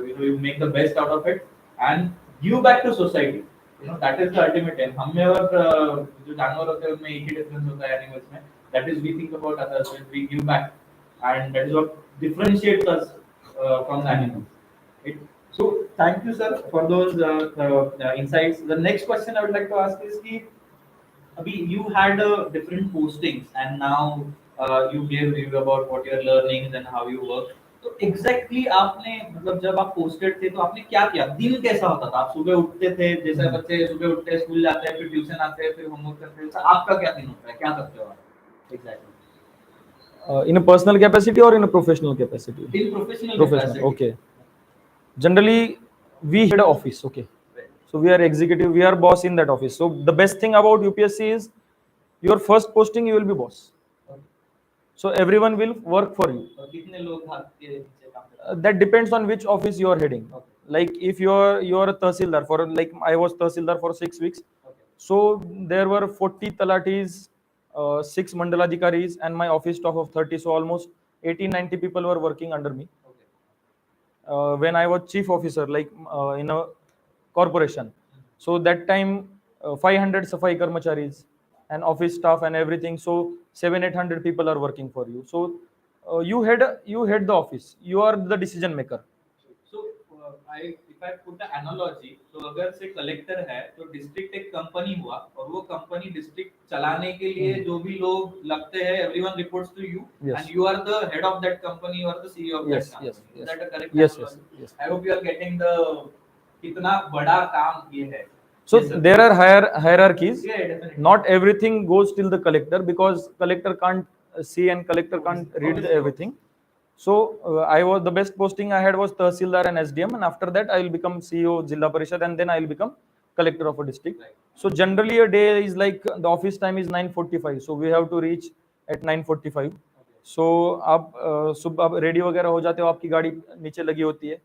you know, you make the best out of it and give back to society. You know, that is the ultimate aim. हम में और जो जानवर होते हैं उनमें एक ही डिफरेंस होता है एनिमल्स में, that is we think about others, we give back, and that is what differentiates us from the animals. It, so thank you sir for those insights. The next question I would like to ask is कि अभी you had different postings and now you gave review about what your learnings and how you work. तो exactly आपने मतलब जब आप posted थे तो आपने क्या किया, दिन कैसा होता था, आप सुबह उठते थे जैसे बच्चे सुबह उठते हैं स्कूल जाते हैं फिर ट्यूशन आते हैं फिर होमवर्क करते हैं, आपका क्या दिन होता है, क्या करते हो आप exactly In a personal capacity or in a professional capacity? in professional capacity? Okay. Generally, we head office. Okay. So we are executive, we are boss in that office. So the best thing about UPSC is your first posting, you will be boss. So everyone will work for you. और कितने लोग आपके नीचे काम करते हैं? That depends on which office you are heading. Okay. Like if you are a tahsildar for, like I was tahsildar for 6 weeks. Okay. So there were 40 talatis, 6 mandaladhikaris, and my office staff of 30. So almost 80-90 people were working under me. Okay. When I was chief officer, like in a corporation. So that time 500 safai karmacharis and office staff and everything. So 700-800 people are working for you. So you head the office. You are the decision maker. So if I put the analogy, तो अगर से collector है तो district एक company हुआ और वो company district चलाने के लिए जो भी लोग लगते हैं, everyone reports to you. Yes. And you are the head of that company, you are the CEO of Yes, that company. yes, Is that a correct yes, analogy? yes. I hope you are getting the कितना बड़ा काम ये है. So Yes, sir. there are hierarchies. Yeah, definitely. Not everything goes till the collector because collector can't see and collector can't read Obviously. everything. So I was, the best posting I had was Tahsildar and SDM, and after that I will become CEO Jilla Parishad, and then I will become collector of a district. Right. So generally a day is like, the office time is 9:45, so we have to reach at 9:45. So आप सुबह ready वगैरह हो जाते हो, आपकी गाड़ी नीचे लगी होती है.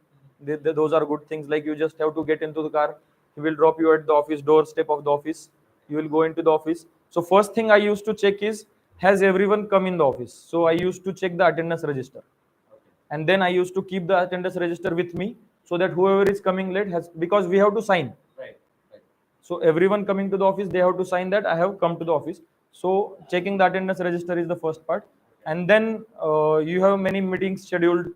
Those are good things. Like you just have to get into the car. He will drop you at the office doorstep of the office. You will go into the office. So first thing I used to check is, has everyone come in the office? So I used to check the attendance register. And then I used to keep the attendance register with me so that whoever is coming late has, because we have to sign. Right. Right. So everyone coming to the office, they have to sign that I have come to the office. So checking the attendance register is the first part. And then you have many meetings scheduled.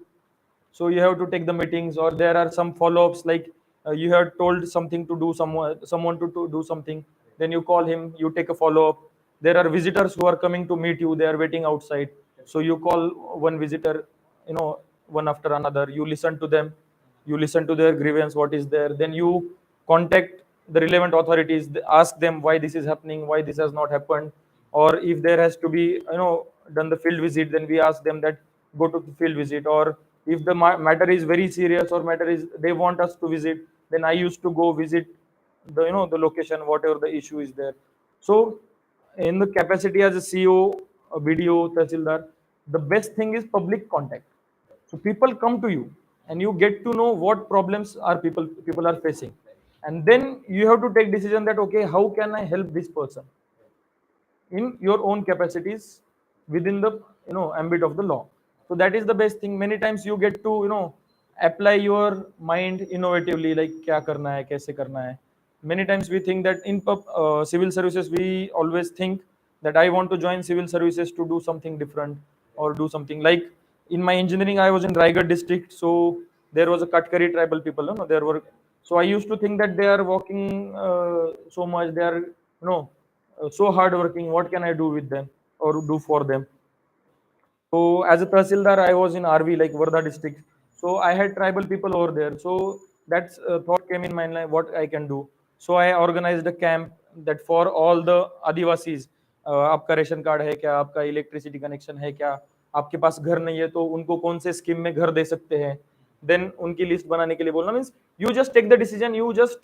So you have to take the meetings, or there are some follow-ups, like you have told something to do, someone to do something. Then you call him, you take a follow-up. There are visitors who are coming to meet you, they are waiting outside. So you call one visitor, one after another. You listen to them, you listen to their grievance, what is there. Then you contact the relevant authorities, ask them why this is happening, why this has not happened. Or if there has to be, done the field visit, then we ask them that go to the field visit. Or if the matter is very serious, or matter is they want us to visit, then I used to go visit the location, whatever the issue is there. So in the capacity as a CEO, a BDO, Tahsildar, the best thing is public contact. So people come to you and you get to know what problems are people are facing, and then you have to take decision that, okay, how can I help this person in your own capacities within the ambit of the law. So that is the best thing. Many times you get to apply your mind innovatively, like kya karna hai, kaise karna hai. Many times we think that in civil services, we always think that I want to join civil services to do something different, or do something like, in my engineering I was in Raigad district, so there was a Katkari tribal people, there were, so I used to think that they are working so much, they are so hard working, what can I do with them or do for them. So as a Tahsildar, I was in RV, like Varda district. So I had tribal people over there. So that thought came in mind, like what I can do. So I organized a camp that for all the Adivasis, आपका ration card है क्या, आपका electricity connection है क्या, आपके पास घर नहीं है तो उनको कौन से स्कीम में घर दे सकते हैं. देन उनकी लिस्ट बनाने के लिए बोलना, means you just take the decision, you just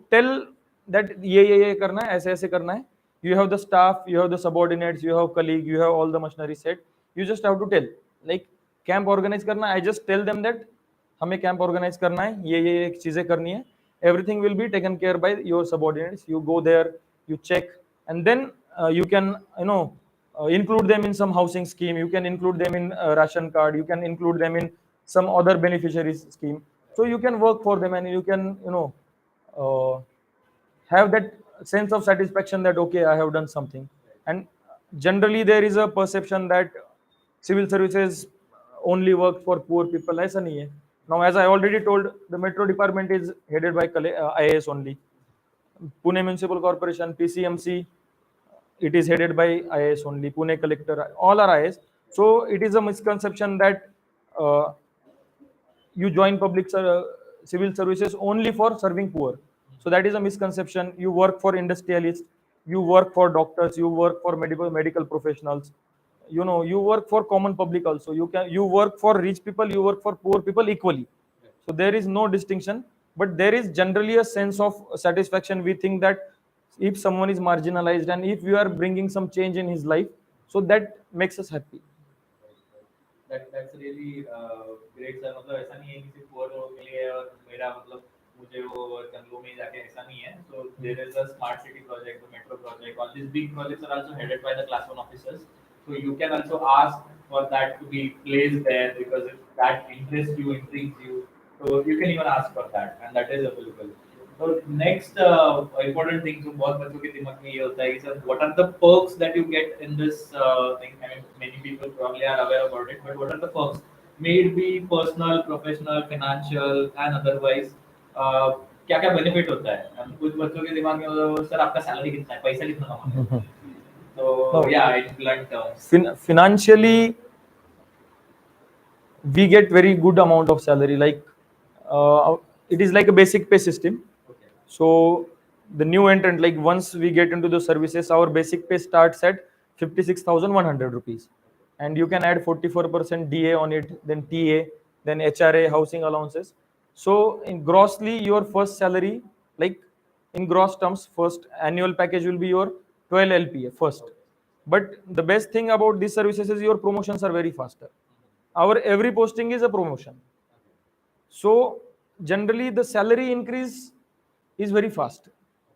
tell that ये करना है, ऐसे ऐसे करना है. You have the staff, you have the subordinates, you have colleague, you have all the machinery set. You just have to tell, like camp organize करना है. I just tell them that हमें camp organize करना है, ये चीजें करनी है. Everything will be taken care by your subordinates. You go there, you check, and then you can include them in some housing scheme. You can include them in ration card. You can include them in some other beneficiaries scheme. So you can work for them, and you can uh, have that sense of satisfaction that okay, I have done something. And generally there is a perception that civil services only work for poor people. ऐसा नहीं है. Now, as I already told, the metro department is headed by IAS only. Pune Municipal Corporation, PCMC, it is headed by IAS only. Pune Collector, all are IAS. So it is a misconception that uh, you join civil services only for serving poor. So that is a misconception. You work for industrialists, you work for doctors, you work for medical professionals. You work for common public also. You work for rich people, you work for poor people equally. So there is no distinction, but there is generally a sense of satisfaction. We think that if someone is marginalized and if you are bringing some change in his life, so that makes us happy. That's really great sir. मतलब ऐसा नहीं है कि सिर्फ poor लोगों के लिए है और मेरा मतलब मुझे वो जंगलों में जाके ऐसा नहीं है. So there is a smart city project, the metro project. All these big projects are also headed by the class 1 officers. So you can also ask for that to be placed there because if that interests you, intrigues you, so you can even ask for that, and that is available. So next important thing जो बहुत बच्चों के दिमाग में ये होता है कि sir what are the perks that you get in this thing. I mean many people probably are aware about it, but what are the perks? May it be personal, professional, financial and otherwise. क्या क्या benefit होता है? कुछ बच्चों के दिमाग में होता है सर आपका salary कितना है, पैसा कितना कमाते हैं. So yeah, in blunt terms. Financially, we get very good amount of salary. Like it is like a basic pay system. Okay. So the new entrant, like once we get into the services, our basic pay starts at 56,100 rupees, and you can add 44% DA on it, then TA, then HRA, housing allowances. So in grossly, your first salary, like in gross terms, first annual package will be your 12 LPA first. But the best thing about these services is your promotions are very faster. Our every posting is a promotion. So generally the salary increase is very fast.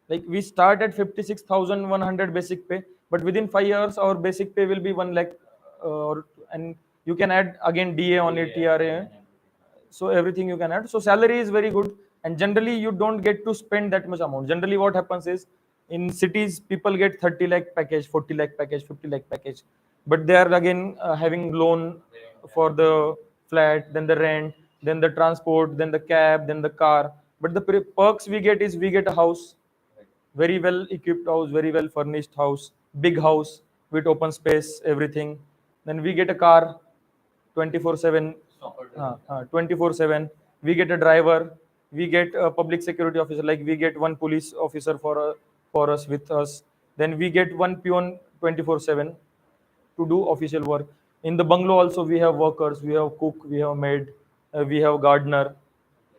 Like we start at 56,100 basic pay, but within 5 years our basic pay will be 1 lakh, and you can add again DA on it, TRA. So everything you can add. So salary is very good, and generally you don't get to spend that much amount. Generally what happens is in cities people get 30 lakh package, 40 lakh package, 50 lakh package, but they are again having loan for the flat, then the rent, then the transport, then the cab, then the car. But the perks we get is we get a house, very well equipped house, very well furnished house, big house with open space, everything. Then we get a car 24/7. 24/7. We get a driver, we get a public security officer, like we get one police officer for us with us. Then we get one peon 24/7 to do official work. In the bungalow also we have workers, we have cook, we have maid, we have gardener.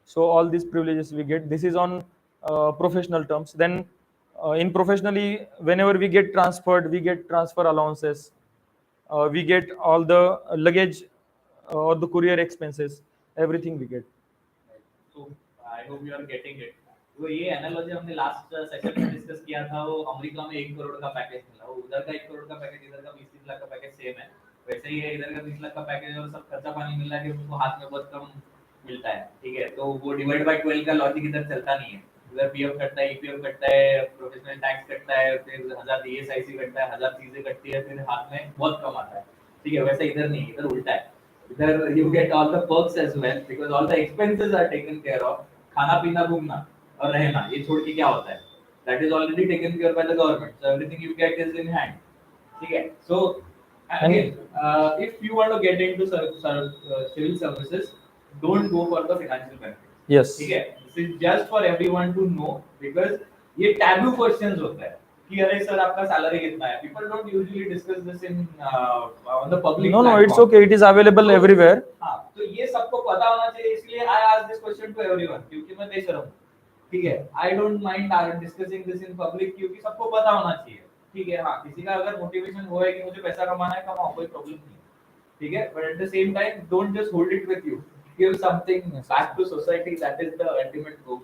So all these privileges we get. This is on professional terms. Then in professionally, whenever we get transferred, we get transfer allowances. We get all the luggage or the courier expenses, everything we get. So I hope you are getting it. वो ये analogy हमने last session में discuss किया था. वो America में 1 करोड़ का package मिला, वो उधर का 1 करोड़ का पैकेज, इधर का 20-30 लाख का पैकेज सेम है. वैसे ही है, इधर का 20 लाख का पैकेज और सब खर्चा पानी मिल रहा है कि उनको हाथ में बहुत कम मिलता है. ठीक है, तो वो डिवाइड बाय 12 का लॉजिक इधर चलता नहीं है. इधर पीएफ कटता है, ईपीएफ कटता है, प्रोफेशनल टैक्स कटता है, फिर 1000 ईएसआईसी कटता है, 1000 चीजें कटती है, फिर हाथ में बहुत कम आता है. ठीक है, वैसे इधर नहीं, इधर उल्टा है. इधर you get all the perks as well because all the expenses are taken care of. खाना पीना घूमना और रहना, ये छोड़ के क्या होता है, that is already taken care by the government. So everything you get is in hand. ठीक है. So again, if you want to get into civil services, don't go for the financial benefits. Yes. ठीक है. This is just for everyone to know because ये taboo questions होता है कि अरे sir आपका सैलरी कितना है. People don't usually discuss this in on the public. No, platform. it's okay. It is available everywhere. हाँ, तो ये सबको पता होना चाहिए, इसलिए I ask this question to everyone क्योंकि मैं बेशरम हूँ. ठीक है, I don't mind discussing this in public, क्योंकि सबको पता होना चाहिए। ठीक है, हाँ, किसी का अगर मोटिवेशन वो है कि मुझे पैसा कमाना है, कमाओ, कोई प्रॉब्लम नहीं है। ठीक है, but at the same time don't just hold it with you, give something back to society, that is the ultimate goal.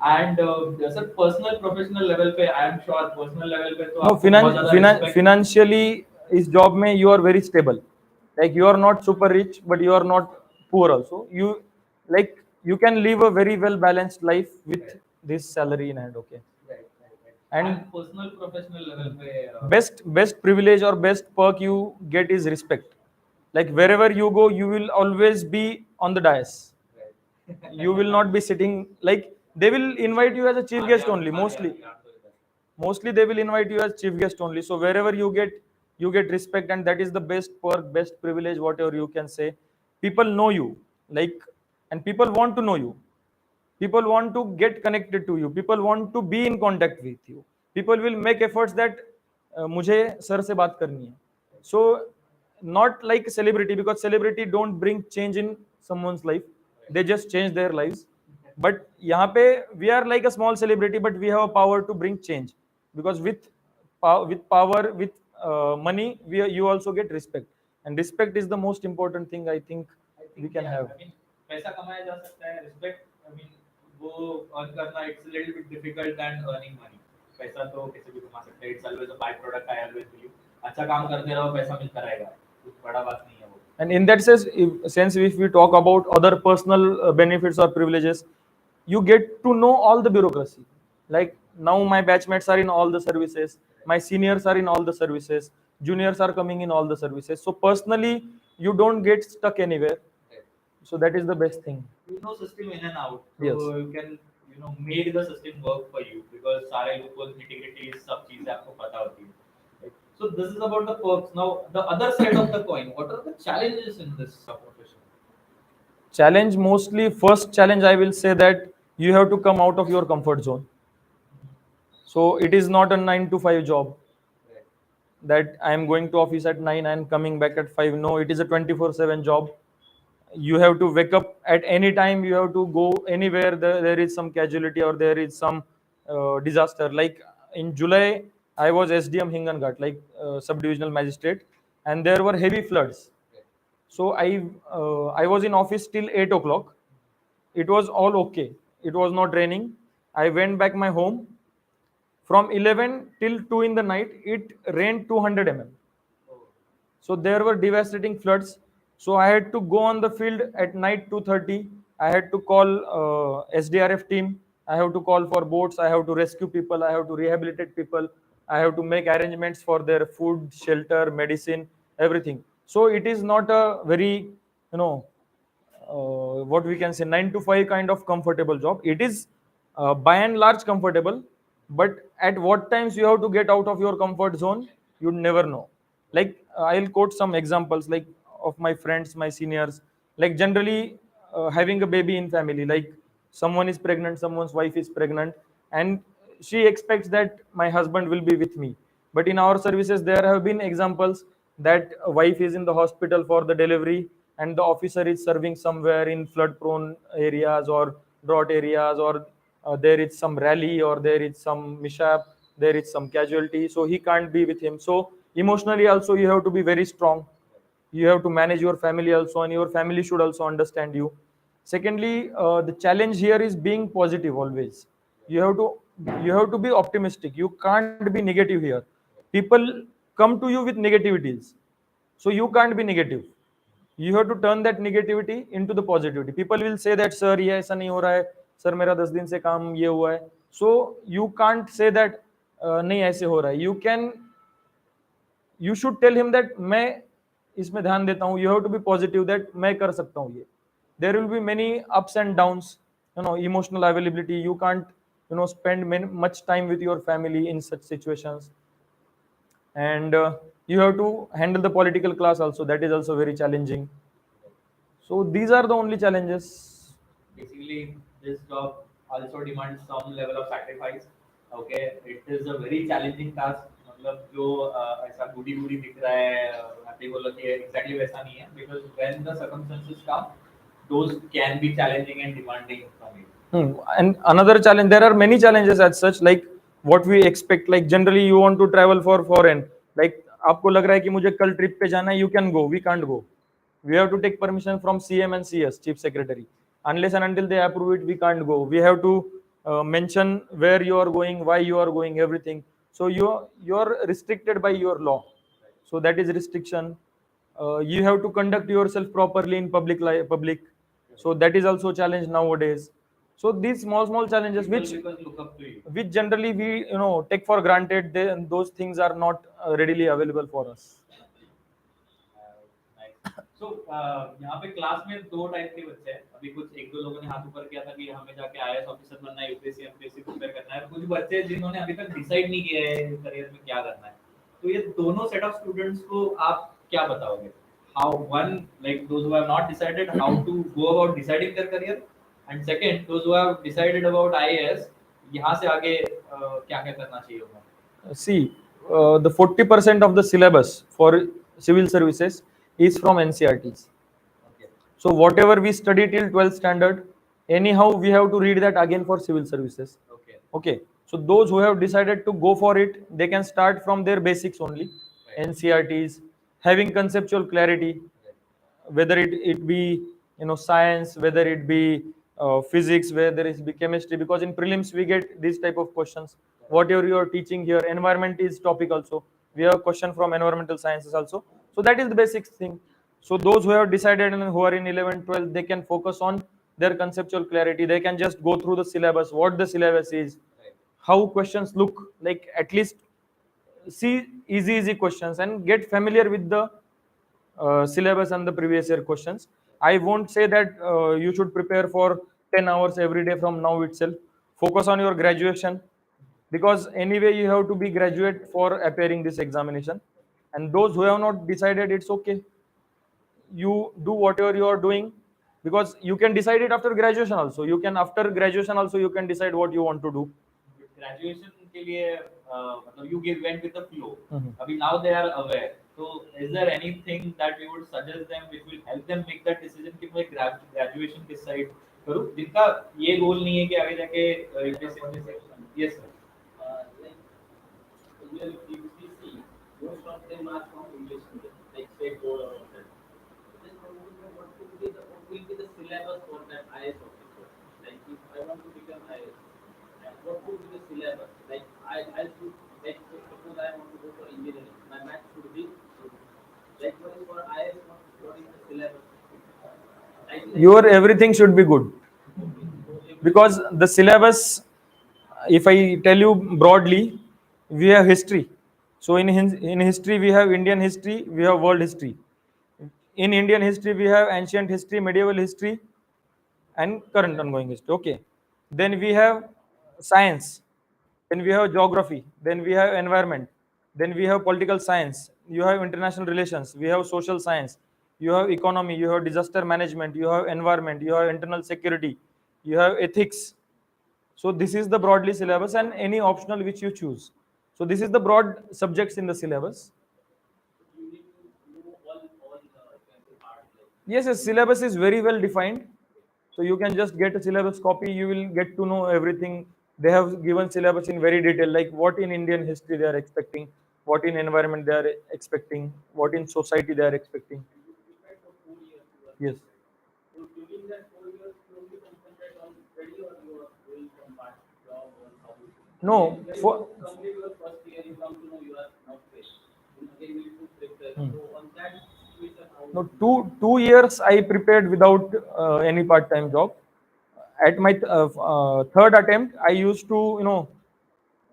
And sir, personal professional level पे I am sure, personal level पे तो No, आपको बहुत ज्यादा respect. financially, इस job में you are very stable. Like you are not super rich, but you are not poor also. Like you can live a very well balanced life with this salary in hand. Okay. And And personal professional level पे best privilege or best perk you get is respect. Like wherever you go, you will always be on the dais. You will not be sitting, like they will invite you as a chief guest only mostly they will invite you as chief guest only. So wherever you get respect, and that is the best perk, best privilege, whatever you can say. People know you, like, and people want to know you. People want to get connected to you. People want to be in contact with you. People will make efforts that मुझे sir से बात करनी है. So not like celebrity, because celebrity don't bring change in someone's life. They just change their lives. But यहाँ पे we are like a small celebrity, but we have a power to bring change, because with power, with money, you also get respect, and respect is the most important thing I think we can have. I mean, पैसा कमाया जा सकता है, respect, I mean, वो earn करना it's little bit difficult than earning money. पैसा तो किसी भी कमा सकता है, it's always a byproduct, I always believe. अच्छा काम करते रहो, पैसा मिलता रहेगा, कुछ बड़ा बात नहीं है वो। And in that sense, if we talk about other personal benefits or privileges, you get to know all the bureaucracy. Like now, my batchmates are in all the services, my seniors are in all the services, juniors are coming in all the services. So personally, you don't get stuck anywhere. So that is the best thing. You know system in and out, so Yes. you can, you know, make the system work for you, because सारे loopholes, nitty-gritties, सब चीजें आपको पता होती है। So this is about the perks. Now the other side of the coin, what are the challenges in this profession? Challenge, mostly first challenge I will say that you have to come out of your comfort zone. So it is not a 9 to 5 job, that I am going to office at 9 and coming back at 5. No, it is a 24/7 job. You have to wake up at any time, you have to go anywhere there is some casualty or there is some disaster. Like in July, I was SDM Hinganghat, like subdivisional magistrate, and there were heavy floods. So I was in office till 8 o'clock. It was all okay, it was not raining. I went back my home. From 11 till 2 in the night, it rained 200 mm. So there were devastating floods. So I had to go on the field at night 2:30. I had to call SDRF team. I have to call for boats. I have to rescue people. I have to rehabilitate people. I have to make arrangements for their food, shelter, medicine, everything. So it is not a very, you know, what we can say, 9 to 5 kind of comfortable job. It is by and large comfortable, but at what times you have to get out of your comfort zone, you never know. Like I'll quote some examples, like of my friends, my seniors. Like generally having a baby in family, like someone is pregnant, someone's wife is pregnant, and she expects that my husband will be with me. But in our services, there have been examples that a wife is in the hospital for the delivery, and the officer is serving somewhere in flood prone areas or drought areas, or there is some rally, or there is some mishap, there is some casualty, so he can't be with him. So emotionally also you have to be very strong. You have to manage your family also, and your family should also understand you. Secondly, the challenge here is being positive always. You have to be optimistic. You can't be negative here. People come to you with negativities, so you can't be negative. You have to turn that negativity into the positivity. People will say that sir ये ऐसा नहीं हो रहा है, sir मेरा 10 दिन से काम ये हुआ है. So you can't say that नहीं ऐसे हो रहा है. You should tell him that मैं इसमें ध्यान देता हूँ. You have to be positive that मैं कर सकता हूँ ये. There will be many ups and downs, emotional availability. You can't spend much time with your family in such situations. And you have to handle the political class also. That is also very challenging. So these are the only challenges. Basically, this job also demands some level of sacrifice. Okay, it is a very challenging task. मतलब जो ऐसा बूढ़ी बूढ़ी दिख रहा है, आप बोलो कि exactly वैसा नहीं है, because when the circumstances come, those can be challenging and demanding from you. And another challenge, there are many challenges as such, like what we expect. Like generally, you want to travel for foreign. Like आपको लग रहा है कि मुझे कल trip पे जाना है, you can go, we can't go. We have to take permission from CM and CS, Chief Secretary. Unless and until they approve it, we can't go. We have to mention where you are going, why you are going, everything. So you're restricted by your law. So that is restriction. You have to conduct yourself properly in public. So that is also a challenge nowadays. So these small challenges People which because look up to you. generally we take for granted, those things are not readily available for us. सो यहाँ पे class में दो type के बच्चे हैं। अभी कुछ एक दो लोगों ने हाथ ऊपर किया था कि हमें जाके आईएएस ऑफिसर बनना है, यूपीएससी एमपीएससी प्रिपेयर करना है। कुछ बच्चे जिन्होंने अभी तक डिसाइड नहीं किया है करियर में क्या करना है। तो ये दोनों सेट ऑफ स्टूडेंट्स को आप क्या बताओगे? How one, like those who have not decided, how to go about deciding their career, and second those who have decided about IAS, यहाँ से आगे क्या-क्या करना चाहिए उन्हें? See, the 40% of the syllabus for civil services is from NCRTs. Okay. So whatever we study till 12th standard, anyhow we have to read that again for civil services. Okay. Okay. So those who have decided to go for it, they can start from their basics only. Right. NCRTs, having conceptual clarity, whether it be science, whether it be physics, whether it be chemistry, because in prelims we get these type of questions. Whatever you are teaching here, environment is topic also, we have a question from environmental sciences also. So that is the basic thing. So those who have decided and who are in 11 12, they can focus on their conceptual clarity. They can just go through the syllabus, what the syllabus is, how questions look like, at least see easy questions and get familiar with the syllabus and the previous year questions. I won't say that you should prepare for 10 hours every day from now itself. Focus on your graduation, because anyway you have to be graduate for appearing this examination. And those who have not decided, it's okay. You do whatever you are doing, because you can decide it after graduation also. You can, after graduation also, you can decide what you want to do. Graduation के लिए मतलब you give went with the flow. Mhm. अभी now they are aware. So is there anything that you would suggest them which will help them make that decision कि मैं graduation decide करूँ, जिनका ये गोल नहीं है कि आगे जाके yes sir. Like if we see most of them are from English medium, like state board or whatever. Just want to know what will be the syllabus for that IAS officer. Like if I want to become IAS, and what would be the syllabus? Like I should, like suppose I want to go for engineering, my math should be likewise for IAS. What is the syllabus? Your everything should be good, because the syllabus, if I tell you broadly, we have history. So in history we have Indian history, we have world history. In Indian history we have ancient history, medieval history, and current ongoing history. Okay. Then we have science, then we have geography, then we have environment, then we have political science, you have international relations, we have social science, you have economy, you have disaster management, you have environment, you have internal security, you have ethics. So this is the broadly syllabus, and any optional which you choose. So this is the broad subjects in the syllabus. You need to know all the parts. Yes, yes, syllabus is very well defined. So you can just get a syllabus copy, you will get to know everything. They have given syllabus in very detail, like what in Indian history they are expecting, what in environment they are expecting, what in society they are expecting. Prepared for 4 years. Yes. So during that 4 years, you only concentrate on study or you are doing some part job or hobby? No, When for you complete your first year, you come to know you are not fit. You again need to prepare. Hmm. So on that situation, how? no, two years I prepared without any part-time job. At my third attempt, I used to,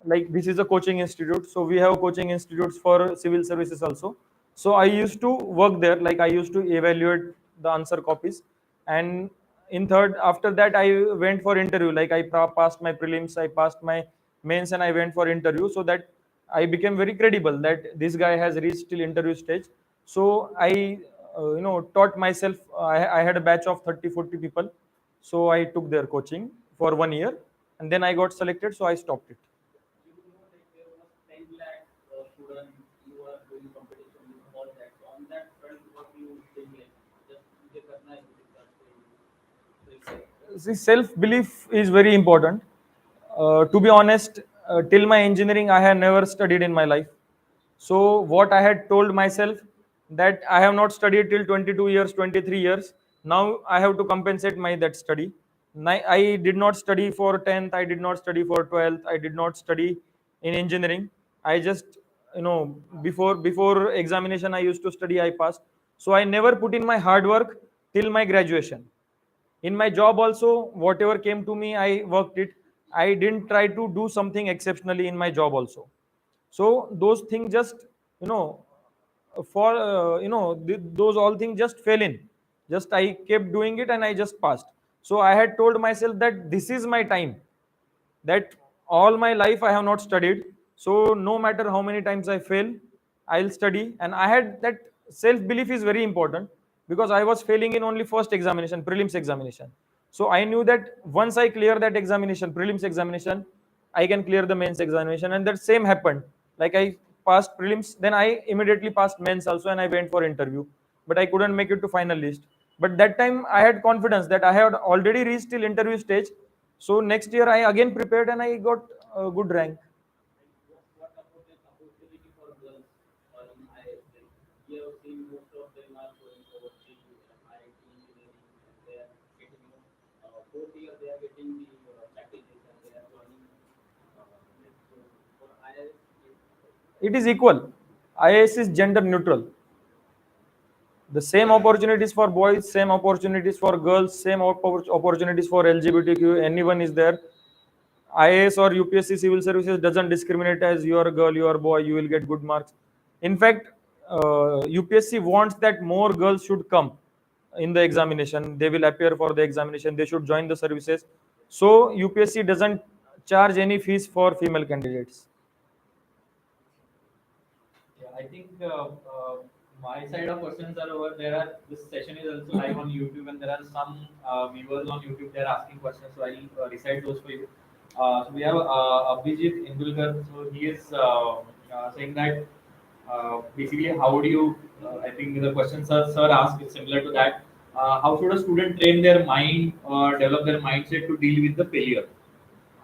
like this is a coaching institute, so we have coaching institutes for civil services also. So I used to work there, like I used to evaluate the answer copies. And in third, after that I went for interview, like I passed my prelims, I passed my mains, and I went for interview, so that I became very credible that this guy has reached till interview stage. So I taught myself. I had a batch of 30 40 people, so I took their coaching for 1 year, and then I got selected, so I stopped it. You know that there was 10 lakh students, you are doing competition with all that. So on that front, what you think like just मुझे करना है मुझे करते हैं. See, self belief is very important. To be honest, till my engineering, I had never studied in my life. So, what I had told myself that I have not studied till 22 years, 23 years. Now I have to compensate my that study. I did not study for 10th. I did not study for 12th. I did not study in engineering. I just, before examination, I used to study. I passed. So I never put in my hard work till my graduation. In my job also, whatever came to me, I worked it. I didn't try to do something exceptionally in my job also. So those things just, you know for those all things just fell in. Just I kept doing it and I just passed. So I had told myself that this is my time, that all my life I have not studied. So no matter how many times I fail, I'll study. And I had that self belief is very important, because I was failing in only first examination, prelims examination. So I knew that once I clear that examination, prelims examination, I can clear the mains examination. And that same happened. Like I passed prelims, then I immediately passed mains also and I went for interview. But I couldn't make it to final list. But that time I had confidence that I had already reached till interview stage. So next year I again prepared and I got a good rank. What about the opportunity for girls in IAS? Like, we have seen most of them are going towards the IT engineering, and they are getting, fourth year they are getting the packages and they are joining. So for IAS, It is equal. IAS is gender neutral. The same opportunities for boys, same opportunities for girls, same opportunities for LGBTQ. Anyone is there. IAS or UPSC civil services doesn't discriminate as you are a girl, you are a boy, you will get good marks. In fact, UPSC wants that more girls should come in the examination. They will appear for the examination. They should join the services. So UPSC doesn't charge any fees for female candidates. yeah, I think my side of questions are over. There are this session is also live on YouTube, and there are some viewers on YouTube. They are asking questions, so I'll recite those for you. So we have Abhijit Indulkar. So he is saying that basically, how do you? I think the question sir asked is similar to that. How should a student train their mind or develop their mindset to deal with the failure?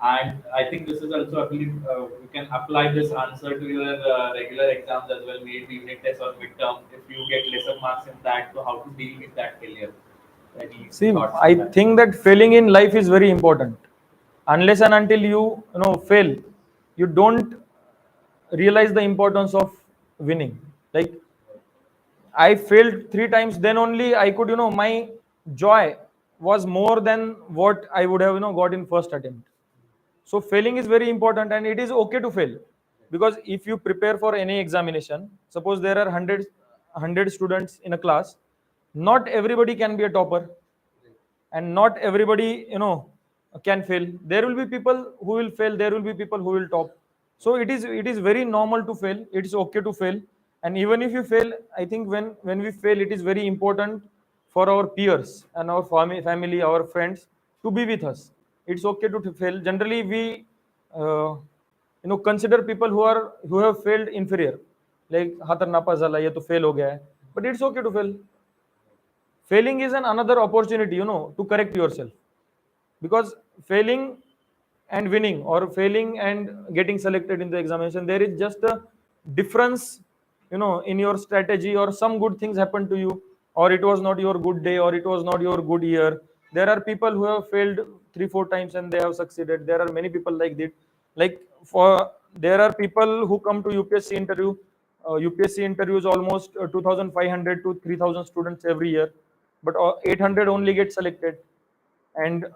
And I think this is also, I believe, you can apply this answer to your regular exams as well, maybe unit test or midterm. If you get lesser marks in that, so how to deal with that failure? Any See, thoughts I on that? think that failing in life is very important. Unless and until you fail, you don't realize the importance of winning. Like I failed 3 times, then only I could, my joy was more than what I would have, got in first attempt. So failing is very important, and it is okay to fail, because if you prepare for any examination, suppose there are 100 students in a class, not everybody can be a topper, and not everybody can fail. There will be people who will fail, there will be people who will top. So it is very normal to fail. It is okay to fail. And even if you fail, I think when we fail, it is very important for our peers and our family, our friends, to be with us. It's okay to fail. Generally we uh, consider people who have failed inferior, like हा तर नापास झाला, ये तो fail हो गया है. But it's okay to fail. Failing is an another opportunity, to correct yourself. Because failing and winning, or failing and getting selected in the examination, there is just a difference, in your strategy, or some good things happen to you, or it was not your good day, or it was not your good year. There are people who have failed 3 4 times and they have succeeded. There are many people like that. Like for there are people who come to UPSC interview. UPSC interviews almost 2,500 to 3,000 students every year, but 800 only get selected, and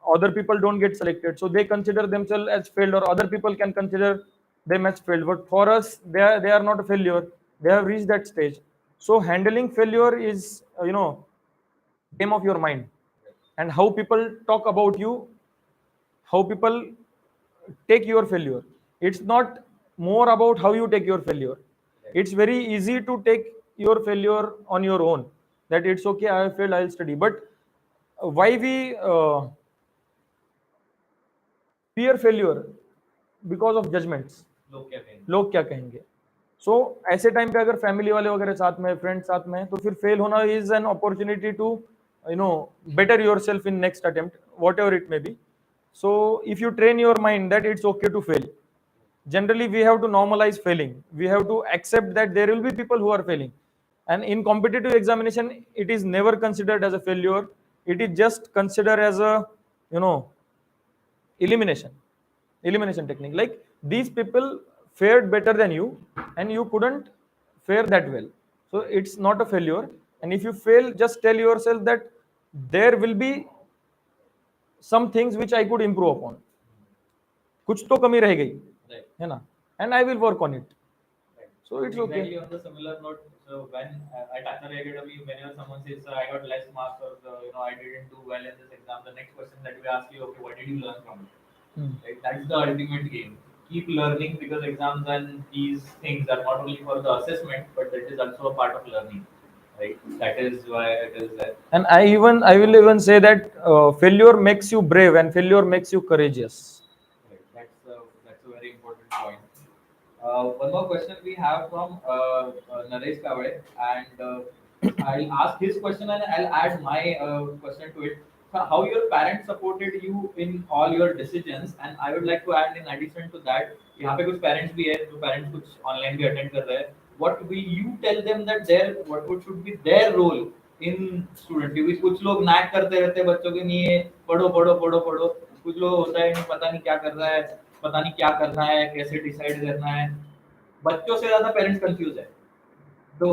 other people don't get selected. So they consider themselves as failed, or other people can consider them as failed. But for us, they are not a failure. They have reached that stage. So handling failure is, game of your mind, and how people talk about you, how people take your failure. It's not more about how you take your failure. It's very easy to take your failure on your own, that it's okay, I have failed, I'll study. But why we fear failure? Because of judgments. लोग क्या कहेंगे? लोग क्या कहेंगे? सो ऐसे time पे अगर family वाले वगैरह साथ में, फ्रेंड्स साथ में हैं, तो फिर फेल होना is an opportunity to better yourself in next attempt, whatever it may be. So if you train your mind that it's okay to fail, generally we have to normalize failing, we have to accept that there will be people who are failing, and in competitive examination it is never considered as a failure, it is just considered as a you know elimination elimination technique. Like, these people fared better than you and you couldn't fare that well, so it's not a failure. And if you fail, just tell yourself that there will be some things which I could improve upon, कुछ तो कमी रह गई, Right. है ना, and I will work on it. Right. So it's okay. Exactly on the similar note, so when at Academy Academy, whenever someone says I got less marks or I didn't do well in this exam, the next question that we ask you, okay, what did you learn from it? Right? That's the ultimate game. Keep learning, because exams and these things are not only for the assessment, but it is also a part of learning. Right? That is why it is that. And I will even say that failure makes you brave and failure makes you courageous. Right. That's a very important point. One more question we have from Naresh Kavade, and I'll ask his question and I'll add my question to it. So how your parents supported you in all your decisions, and I would like to add in addition to that, यहाँ पे कुछ parents भी है, जो parents कुछ online भी attend कर रहे हैं. What will you tell them that what would should be their role in student? क्योंकि कुछ लोग nag करते रहते हैं बच्चों के लिए, पढ़ो पढ़ो पढ़ो पढ़ो, कुछ लोग होता है नहीं, पता नहीं क्या कर रहा है, पता नहीं क्या करना है, कैसे डिसाइड करना है, बच्चों से ज्यादा पेरेंट्स कंफ्यूज है. So,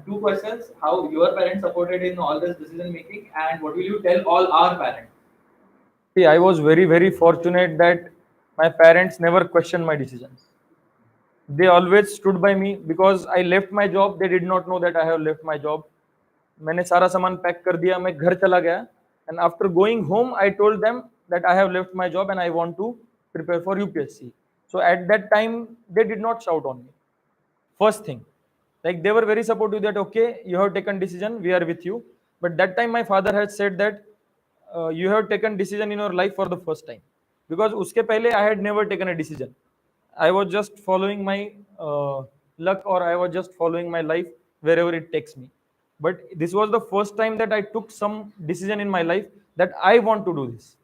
two questions: how your parents supported in all this decision making, and what will you tell all our parents? See, I was very, very fortunate that my parents never questioned my decisions. They always stood by me because I left my job. They did not know that I have left my job. मैंने सारा सामान pack कर दिया, मैं घर चला गया, and after going home I told them that I have left my job and I want to prepare for UPSC. So at that time they did not shout on me. First thing, like, they were very supportive that okay, you have taken decision, we are with you. But that time my father had said that you have taken decision in your life for the first time, because uske pehle I had never taken a decision. I was just following my luck, or I was just following my life wherever it takes me. But this was the first time that I took some decision in my life that I want to do this.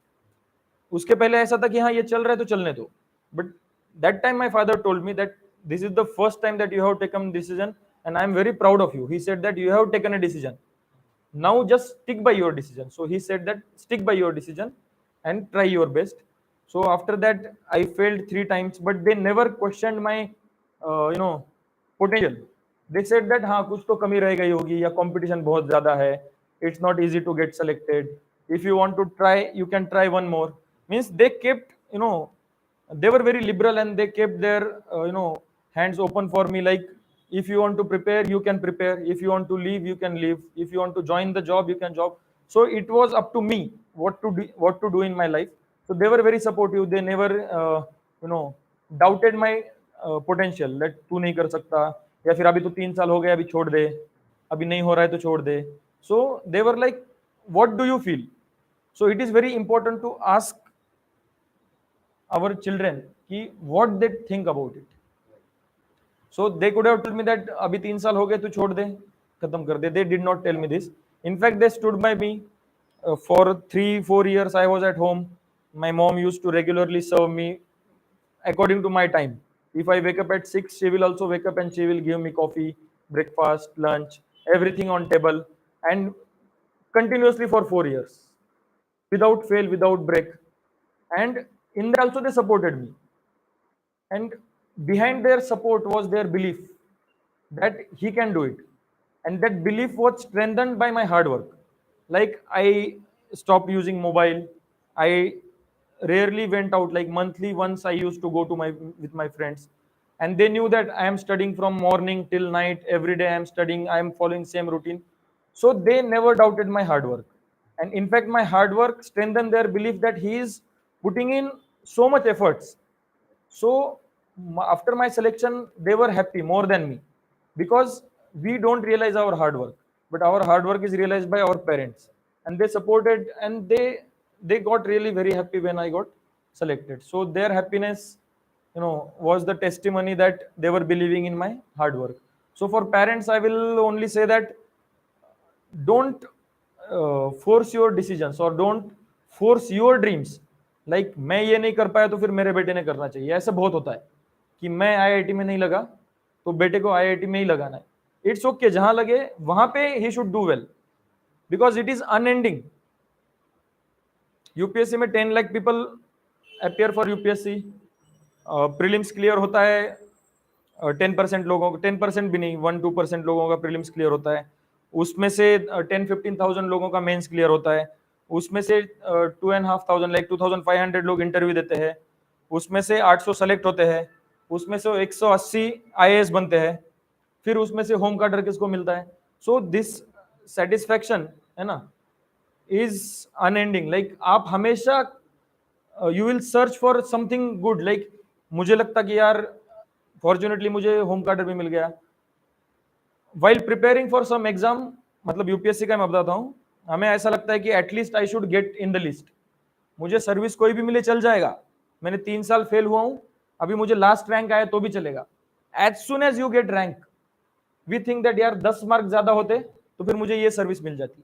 उसके पहले ऐसा था कि हाँ ये चल रहा है तो चलने दो. But that time my father told me that this is the first time that you have taken decision and I am very proud of you. He said that you have taken a decision, now just stick by your decision. So he said that stick by your decision and try your best. So after that I failed 3 times, but they never questioned my potential. They said that हाँ कुछ तो कमी रह गई होगी, या competition बहुत ज़्यादा है, it's not easy to get selected, if you want to try you can try one more. Means they kept, they were very liberal and they kept their hands open for me. Like, if you want to prepare you can prepare, if you want to leave you can leave, if you want to join the job you can job. So it was up to me what to do in my life. So they were very supportive. They never doubted my potential that तू नहीं कर सकता, या फिर अभी तो 3 साल हो गए अभी छोड़ दे, अभी नहीं हो रहा है तो छोड़ दे. So they were like, what do you feel? So it is very important to ask our children कि what they think about it. So they could have told me that अभी 3 साल हो गए तो छोड़ दे, खत्म कर दे. They did not tell me this. In fact, they stood by me for 3-4 years. I was at home. My mom used to regularly serve me according to my time. If I wake up at 6, she will also wake up and she will give me coffee, breakfast, lunch, everything on table, and continuously for 4 years, without fail, without break. And in that also they supported me. And behind their support was their belief that he can do it. And that belief was strengthened by my hard work. Like, I stopped using mobile. I rarely went out. Like, monthly once I used to go to my with my friends. And they knew that I am studying from morning till night. Every day I am studying. I am following same routine. So they never doubted my hard work. And in fact, my hard work strengthened their belief that he is putting in so much efforts. So after my selection, they were happy more than me, because we don't realize our hard work, but our hard work is realized by our parents, and they supported, and they got really very happy when I got selected. So their happiness, was the testimony that they were believing in my hard work. So for parents, I will only say that don't force your decisions और don't force your dreams. Like मैं ये नहीं कर पाया तो फिर मेरे बेटे ने करना चाहिए, ऐसा बहुत होता है कि मैं आईआईटी में नहीं लगा तो बेटे को आईआईटी में ही लगाना है। इट्स ओके, जहां लगे वहां पे he should do well, because it is unending. UPSC में 10 lakh people appear for UPSC, prelims clear होता है 10% लोगों को, 10% भी नहीं, 1-2% लोगों का प्रीलिम्स क्लियर होता है, उसमें से 10-15,000 लोगों का मेंस क्लियर होता है, उसमें से 2,500 लाइक 2,500 लोग इंटरव्यू देते हैं, उसमें से 800 सेलेक्ट होते हैं, उसमें से 180 आईएएस बनते हैं, फिर उसमें से होम कार्डर किसको मिलता है। सो दिस सेटिस्फैक्शन है ना इज अनएंडिंग। लाइक आप हमेशा you will search for something good. Like मुझे लगता कि यार फॉर्चुनेटली मुझे होम कार्डर भी मिल गया while preparing for some exam, मतलब यूपीएससी का मैं बताता हूँ, हमें ऐसा लगता है कि at least I should get in the list, मुझे सर्विस कोई भी मिले चल जाएगा, मैंने 3 साल फेल हुआ हूं, अभी मुझे लास्ट रैंक आया तो भी चलेगा। As soon as you get rank we think that यार 10 मार्क ज्यादा होते तो फिर मुझे ये सर्विस मिल जाती,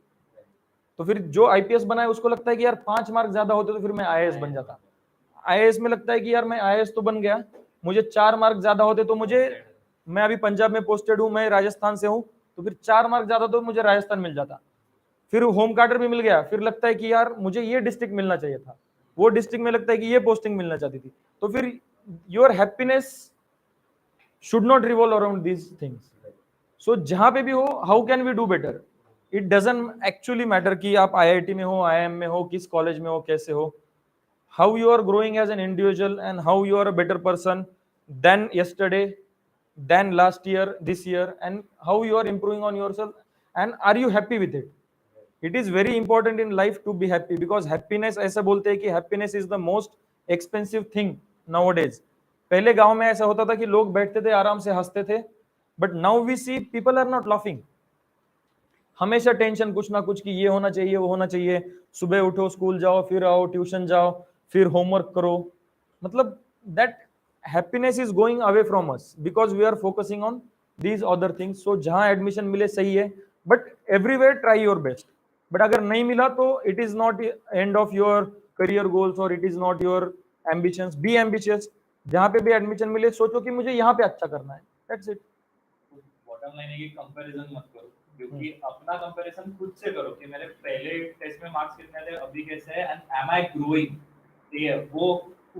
तो फिर जो आईपीएस बना है उसको लगता है कि यार 5 मार्क ज्यादा होते तो फिर मैं आईएएस बन जाता। आईएएस में लगता है कि यार मैं आईएएस तो बन गया, मुझे 4 मार्क ज्यादा होते तो मुझे, मैं अभी पंजाब में पोस्टेड हूं, मैं राजस्थान से हूं, तो फिर 4 मार्क ज्यादा तो मुझे राजस्थान मिल जाता। फिर होम कार्डर भी मिल गया, फिर लगता है कि यार मुझे ये डिस्ट्रिक्ट मिलना चाहिए था, वो डिस्ट्रिक्ट में लगता है कि ये पोस्टिंग मिलना चाहती थी, तो फिर your happiness should not revolve around these things. So जहां पे भी हो, how can we do better, it doesn't actually matter कि आप आईआईटी में हो, आईएम में हो, किस कॉलेज में हो, कैसे हो, how you are growing as an individual and how you are a better person than yesterday, than last year, this year, and how you are improving on yourself, and are you happy with it. It is very important in life to be happy, because happiness, ऐसा बोलते हैं कि happiness is the most expensive thing nowadays. पहले गांव में ऐसा होता था कि लोग बैठते थे आराम से हंसते थे, but now we see people are not laughing, हमेशा टेंशन कुछ ना कुछ कि ये होना चाहिए वो होना चाहिए, सुबह उठो स्कूल जाओ फिर आओ ट्यूशन जाओ फिर होमवर्क करो, मतलब that happiness is going away from us because we are focusing on these other things. So जहां एडमिशन मिले सही है, but everywhere try your best, but अगर नहीं मिला तो it is not end of your career goals और it is not your ambitions, be ambitious, जहां पे भी एडमिशन मिले सोचो कि मुझे यहाँ पे अच्छा करना है, दैट्स इट। बॉटम लाइन है कि कंपैरिजन मत करो, क्योंकि अपना कंपैरिजन खुद से करो कि मेरे पहले टेस्ट में मार्क्स कितने थे, अभी कैसे है, एंड एम आई ग्रोइंग। ठीक है, वो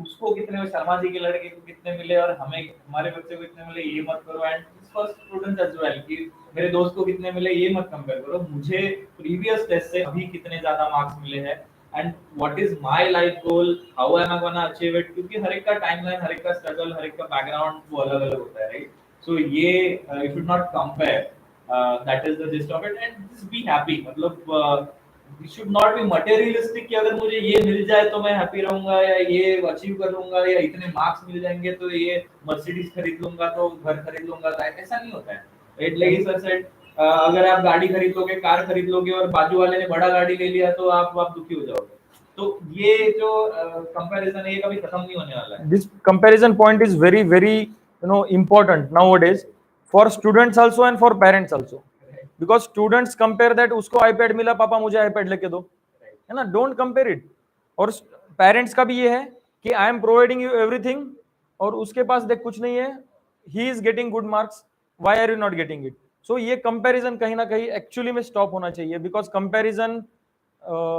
उसको कितने, शर्मा जी के लड़के को कितने मिले और हमें, हमारे बच्चे को कितने मिले, ये मत करो। And first student as well कि मेरे दोस्त को कितने मिले ये मत कंपेयर करो, मुझे प्रीवियस टेस्ट से अभी कितने ज्यादा मार्क्स मिले हैं and what is my life goal, how am I gonna achieve it, क्योंकि हर एक का टाइमलाइन, हर एक का स्ट्रगल, हर एक का बैकग्राउंड वो अलग अलग होता है, राइट। So ये you should not compare. That is the gist of it, and just be happy. मतलब we should not be materialistic कि अगर मुझे ये मिल जाए तो मैं हैप्पी रहूंगा, या ये अचीव कर लूंगा, या इतने मार्क्स मिल जाएंगे तो ये मर्सिडीज खरीद लूंगा, तो घर खरीद लूंगा, तो ऐसा नहीं होता है, राइट। लाइक सर सेड, अगर आप गाड़ी खरीद लोगे, कार खरीद लोगे और बाजू वाले ने बड़ा गाड़ी ले लिया तो आप दुखी हो जाओगे। तो ये जो कंपैरिजन है ये कभी खत्म नहीं होने वाला है। This comparison point is very very important nowadays for students also and for parents also, because students compare that उसको iPad मिला पापा मुझे iPad लेके दो, है ना, don't compare it। और पेरेंट्स का भी ये है कि I am providing you everything और उसके पास देख कुछ नहीं है, he is getting good marks, why are you not getting it. So ये कंपैरिजन कहीं ना कहीं एक्चुअली में स्टॉप होना चाहिए, बिकॉज कंपैरिजन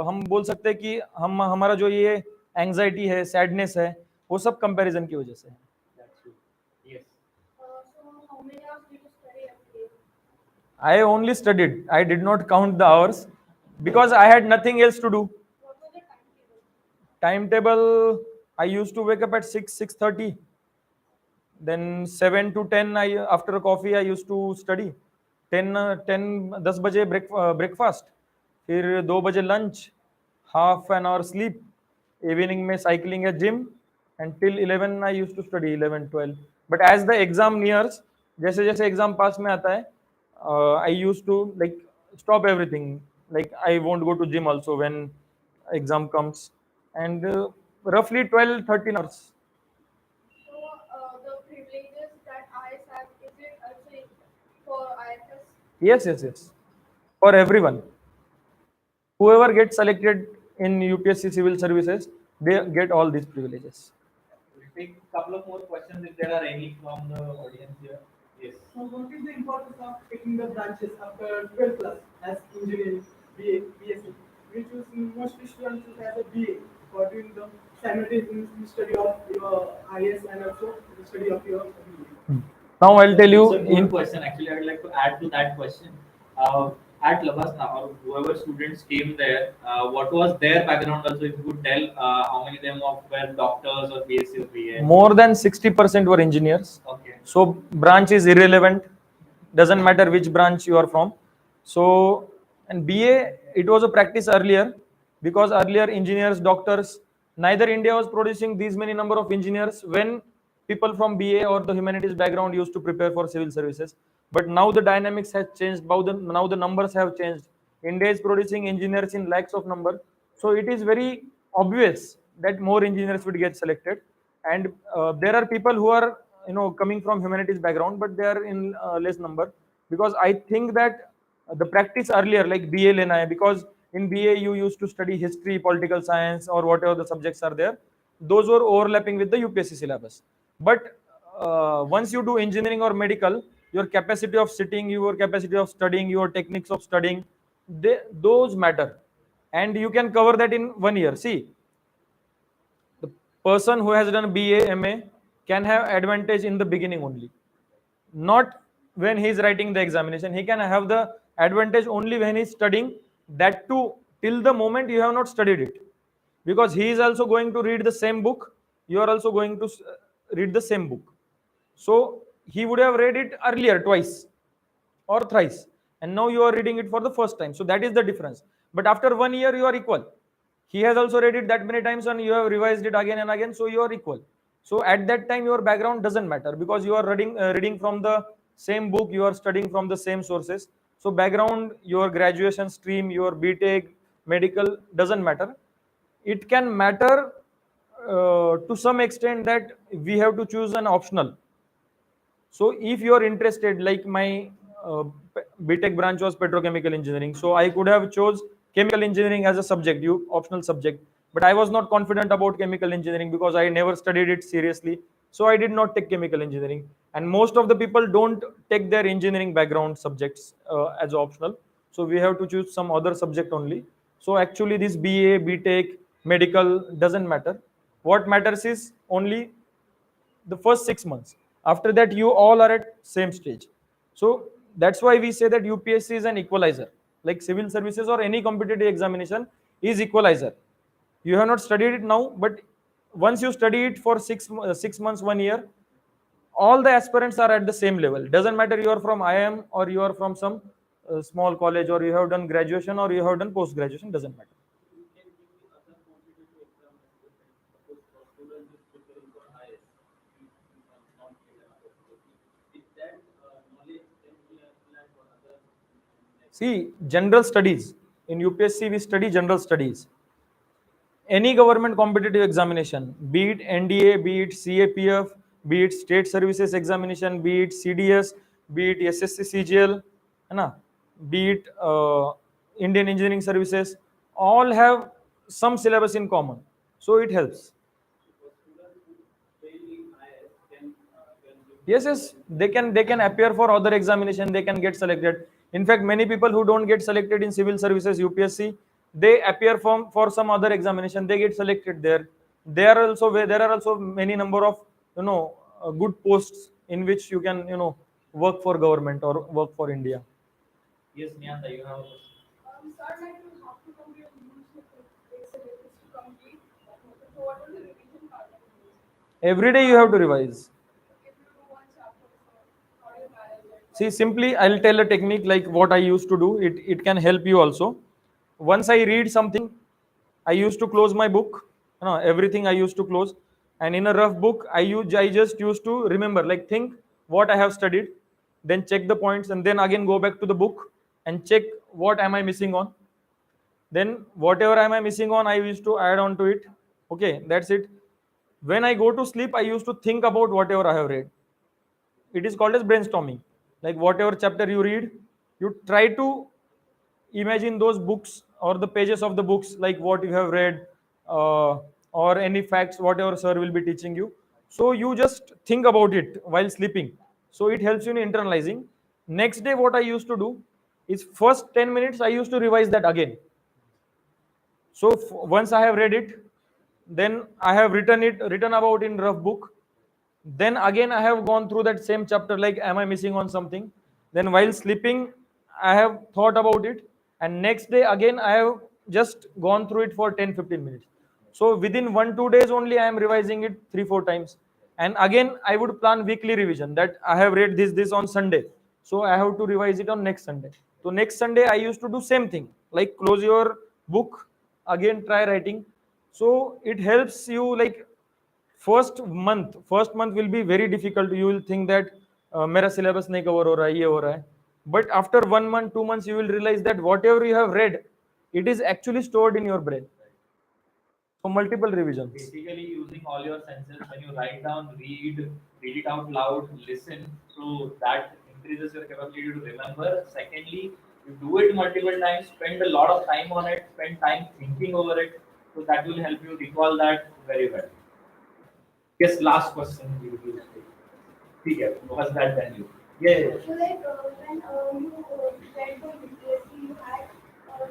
हम बोल सकते हैं कि हम हमारा जो ये एंजाइटी है, सैडनेस है, वो सब कंपैरिजन की वजह से है। That's true. Yes. So how many hours did you study every day? I only studied, I did not count the hours because I had nothing else to do. What was the timetable? Timetable, I used to wake up at 6:30, then 7 to 10 I after coffee I used to study, 10 बजे breakfast, फिर 2 बजे lunch, half an hour sleep, evening में cycling at gym, and till 11 I used to study, 11 12, but as the exam nears, जैसे जैसे exam पास में आता है, I used to like stop everything, like I won't go to gym also when exam comes, and roughly 12 13 hours. So the privileges that IAS have, is it also for IFS? Yes, yes, yes, for everyone. Whoever gets selected in UPSC civil services, they get all these privileges. We'll take a couple of more questions if there are any from the audience here. Yes. So what is the importance of taking the branches after 12 plus as engineering, BA, BSc? We choose mostly students choose as a BA for doing the simultaneous study of your IAS and also the study of your BA. Now I'll tell you It's a good in question. Actually, I would like to add to that question. At Labasna, or whoever students came there, what was their background? Also, if you could tell how many of them were doctors or BSc or BA. more than 60% were engineers. Okay. So branch is irrelevant. Doesn't matter which branch you are from. So and BA, it was a practice earlier because earlier engineers, doctors, neither India was producing these many number of engineers when people from BA or the humanities background used to prepare for civil services. But now the dynamics has changed. Now the numbers have changed. India is producing engineers in lakhs of number. So it is very obvious that more engineers would get selected. And there are people who are coming from humanities background, but they are in less number because I think that the practice earlier like BA Lena, because in BA you used to study history, political science, or whatever the subjects are there. Those were overlapping with the UPSC syllabus. But once you do engineering or medical, your capacity of sitting, your capacity of studying, your techniques of studying, those matter, and you can cover that in 1 year. See, the person who has done BA, MA can have advantage in the beginning only, not when he is writing the examination. He can have the advantage only when he is studying, that too till the moment you have not studied it, because he is also going to read the same book, you are also going to read the same book. So he would have read it earlier twice or thrice, and now you are reading it for the first time. So that is the difference. But after 1 year you are equal. He has also read it that many times and you have revised it again and again, so you are equal. So at that time your background doesn't matter because you are reading from the same book, you are studying from the same sources. So background, your graduation stream, your BTech, medical, doesn't matter. It can matter to some extent that we have to choose an optional. So if you are interested, like my BTech branch was petrochemical engineering, so I could have chose chemical engineering as a subject, you optional subject. But I was not confident about chemical engineering because I never studied it seriously. So I did not take chemical engineering. And most of the people don't take their engineering background subjects as optional. So we have to choose some other subject only. So actually this BA, BTech, medical doesn't matter. What matters is only the first 6 months. After that you all are at same stage. So that's why we say that UPSC is an equalizer, like civil services or any competitive examination is equalizer. You have not studied it now, but once you study it for 6 months, 1 year, all the aspirants are at the same level. Doesn't matter you are from IIM or you are from some small college, or you have done graduation or you have done post graduation, doesn't matter. See, general studies. In UPSC, we study general studies. Any government competitive examination, be it NDA, be it CAPF, be it state services examination, be it CDS, be it SSC CGL, है ना, be it Indian engineering services, all have some syllabus in common. So it helps. Yes, they can appear for other examination, they can get selected. In fact, many people who don't get selected in civil services UPSC, they appear for some other examination, they get selected there. There are also many number of good posts in which you can work for government or work for India. Yes, Nyanda, you have. Sir, like you have to complete takes a little to complete. So what was the revision part of it? Every day you have to revise. If you do one chapter, so how do you manage it? See, simply I'll tell a technique like what I used to do. It can help you also. Once I read something, I used to close my book. Everything I used to close, and in a rough book, I just used to remember, like think what I have studied, then check the points, and then again go back to the book and check what am I missing on. Then whatever am I missing on, I used to add on to it. Okay, that's it. When I go to sleep, I used to think about whatever I have read. It is called as brainstorming. Like whatever chapter you read, you try to imagine those books or the pages of the books, like what you have read, uh, or any facts whatever sir will be teaching you. So you just think about it while sleeping, so it helps you in internalizing. Next day what I used to do is first 10 minutes I used to revise that again. So once I have read it, then I have written about in rough book. Then again I have gone through that same chapter, like am I missing on something. Then while sleeping, I have thought about it, and next day again I have just gone through it for 10-15 minutes. So within 1-2 days only I am revising it 3-4 times. And again I would plan weekly revision, that I have read this on Sunday, so I have to revise it on next Sunday. So next Sunday I used to do same thing, like close your book, again try writing. So it helps you, like first month will be very difficult. You will think that मेरा syllabus नहीं cover हो रहा है, ये हो रहा है. But after 1 month 2 months you will realize that whatever you have read, it is actually stored in your brain. So multiple revisions. Basically, using all your senses when you write down, read it out loud, listen. So that increases your capability to remember. Secondly, you do it multiple times, spend a lot of time on it, spend time thinking over it. So that will help you recall that very well. Yes, last question. You will take. ठीक है, was that then you? Yeah. So like when you went for UPSC, you had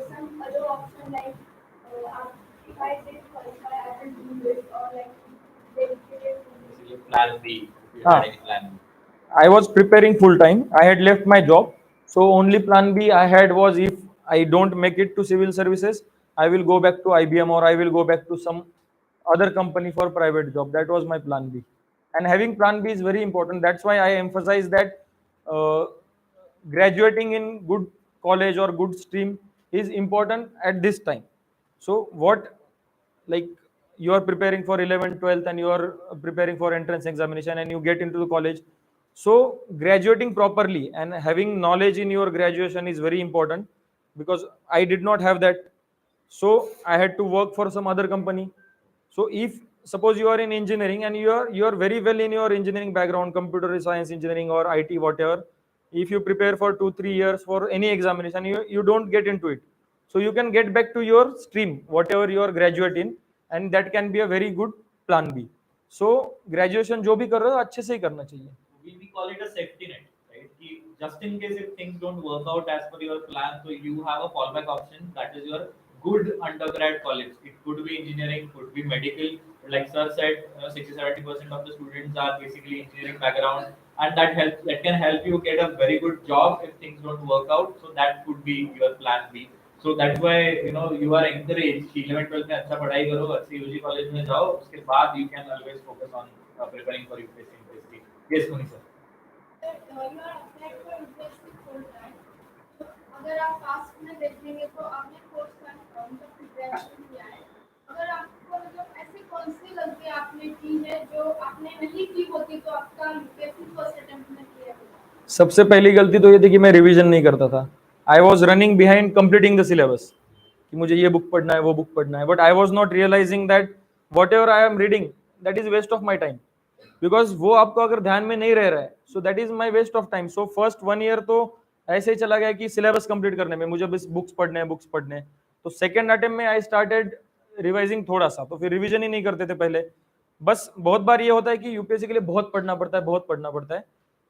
some other option like if I did qualify, I will do this or like dedicated to this. Basically, plan B. If you Ah. had any plan B. I was preparing full time. I had left my job. So only plan B I had was, if I don't make it to civil services, I will go back to IBM or I will go back to some other company for private job. That was my plan B. And having plan B is very important. That's why I emphasize that uh, graduating in good college or good stream is important at this time. So what, like, you are preparing for 11th 12th and you are preparing for entrance examination and you get into the college, so graduating properly and having knowledge in your graduation is very important, because I did not have that. So I had to work for some other company. So if suppose you are in engineering and you are very well in your engineering background, computer science engineering or IT whatever, if you prepare for 2-3 years for any examination, you don't get into it, so you can get back to your stream whatever you are graduate in, and that can be a very good plan B. So graduation जो भी कर रहे हो अच्छे से ही करना चाहिए. We call it a safety net, right? Just in case if things don't work out as per your plan, so you have a fallback option, that is your good undergrad college. It could be engineering, could be medical. Like sir said, 60-70% of the students are basically engineering background, and that can help you get a very good job if things don't work out. So that could be your plan B. So that's why you are encouraged कि 11th 12th में अच्छा पढ़ाई करो, अच्छे UG college में जाओ, उसके बाद you can always focus on preparing for UPSC. Yes, Muni sir. You are applied for UPSC full time. तो अगर आप पास में देखेंगे तो आपने कोर्स का मतलब प्रिपरेशन किया है. अगर आपको मतलब ऐसी कौन सी गलती आपने की है जो आपने नहीं की होती तो आपका UPSC फर्स्ट अटेम्प्ट में किया होगा? सबसे पहली गलती तो ये थी कि मैं रिवीजन नहीं करता था. I was running behind completing the syllabus, कि मुझे ये बुक पढ़ना है, वो बुक पढ़ना है, but I was not realising that whatever I am reading, that is waste of my time, because वो आपको अगर ध्यान में नहीं रह रहा है, so that is my waste of time. So first 1 year तो ऐसे ही चला गया कि सिलेबस कंप्लीट करने में, मुझे बस बुक्स पढ़ने हैं. तो सेकेंड अटेम्प्ट में आई स्टार्टेड रिवाइजिंग थोड़ा सा, तो फिर रिविजन ही नहीं करते थे पहले. बस बहुत बार ये होता है कि यूपीएससी के लिए बहुत पढ़ना पड़ता है.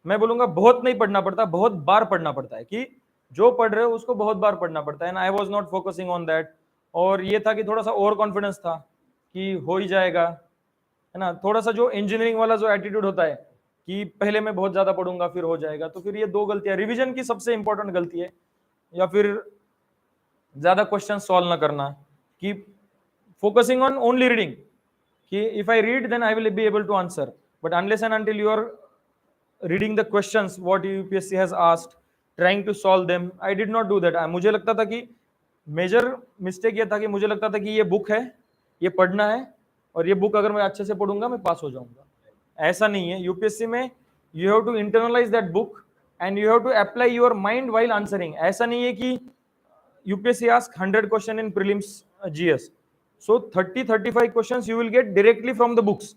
मैं बोलूंगा बहुत नहीं पढ़ना पड़ता, बहुत बार पढ़ना पड़ता है, कि जो पढ़ रहे हो उसको बहुत बार पढ़ना पड़ता है. And I was not focusing on that. और ये था कि थोड़ा सा ओवर कॉन्फिडेंस था कि हो ही जाएगा, है ना. थोड़ा सा जो इंजीनियरिंग वाला जो एटीट्यूड होता है कि पहले मैं बहुत ज्यादा पढ़ूंगा फिर हो जाएगा, तो फिर ये 2 गलतियां, रिवीजन की सबसे इंपॉर्टेंट गलती है, या फिर ज्यादा क्वेश्चन सॉल्व ना करना, कि फोकसिंग ऑन ओनली रीडिंग, कि if I read then I will be able to answer, but unless and until you are reading the questions what UPSC has asked, trying to solve them, I did not do that. मुझे लगता था कि major mistake ये था कि मुझे लगता था कि ये बुक है, ये पढ़ना है, और ये बुक अगर मैं अच्छे से पढ़ूंगा मैं पास हो जाऊंगा. ऐसा नहीं है. यूपीएससी में you have to internalise that book and you have to apply your mind while answering. ऐसा नहीं है कि UPSC ask 100 question in prelims GS, so 30-35 questions you will get directly from the books,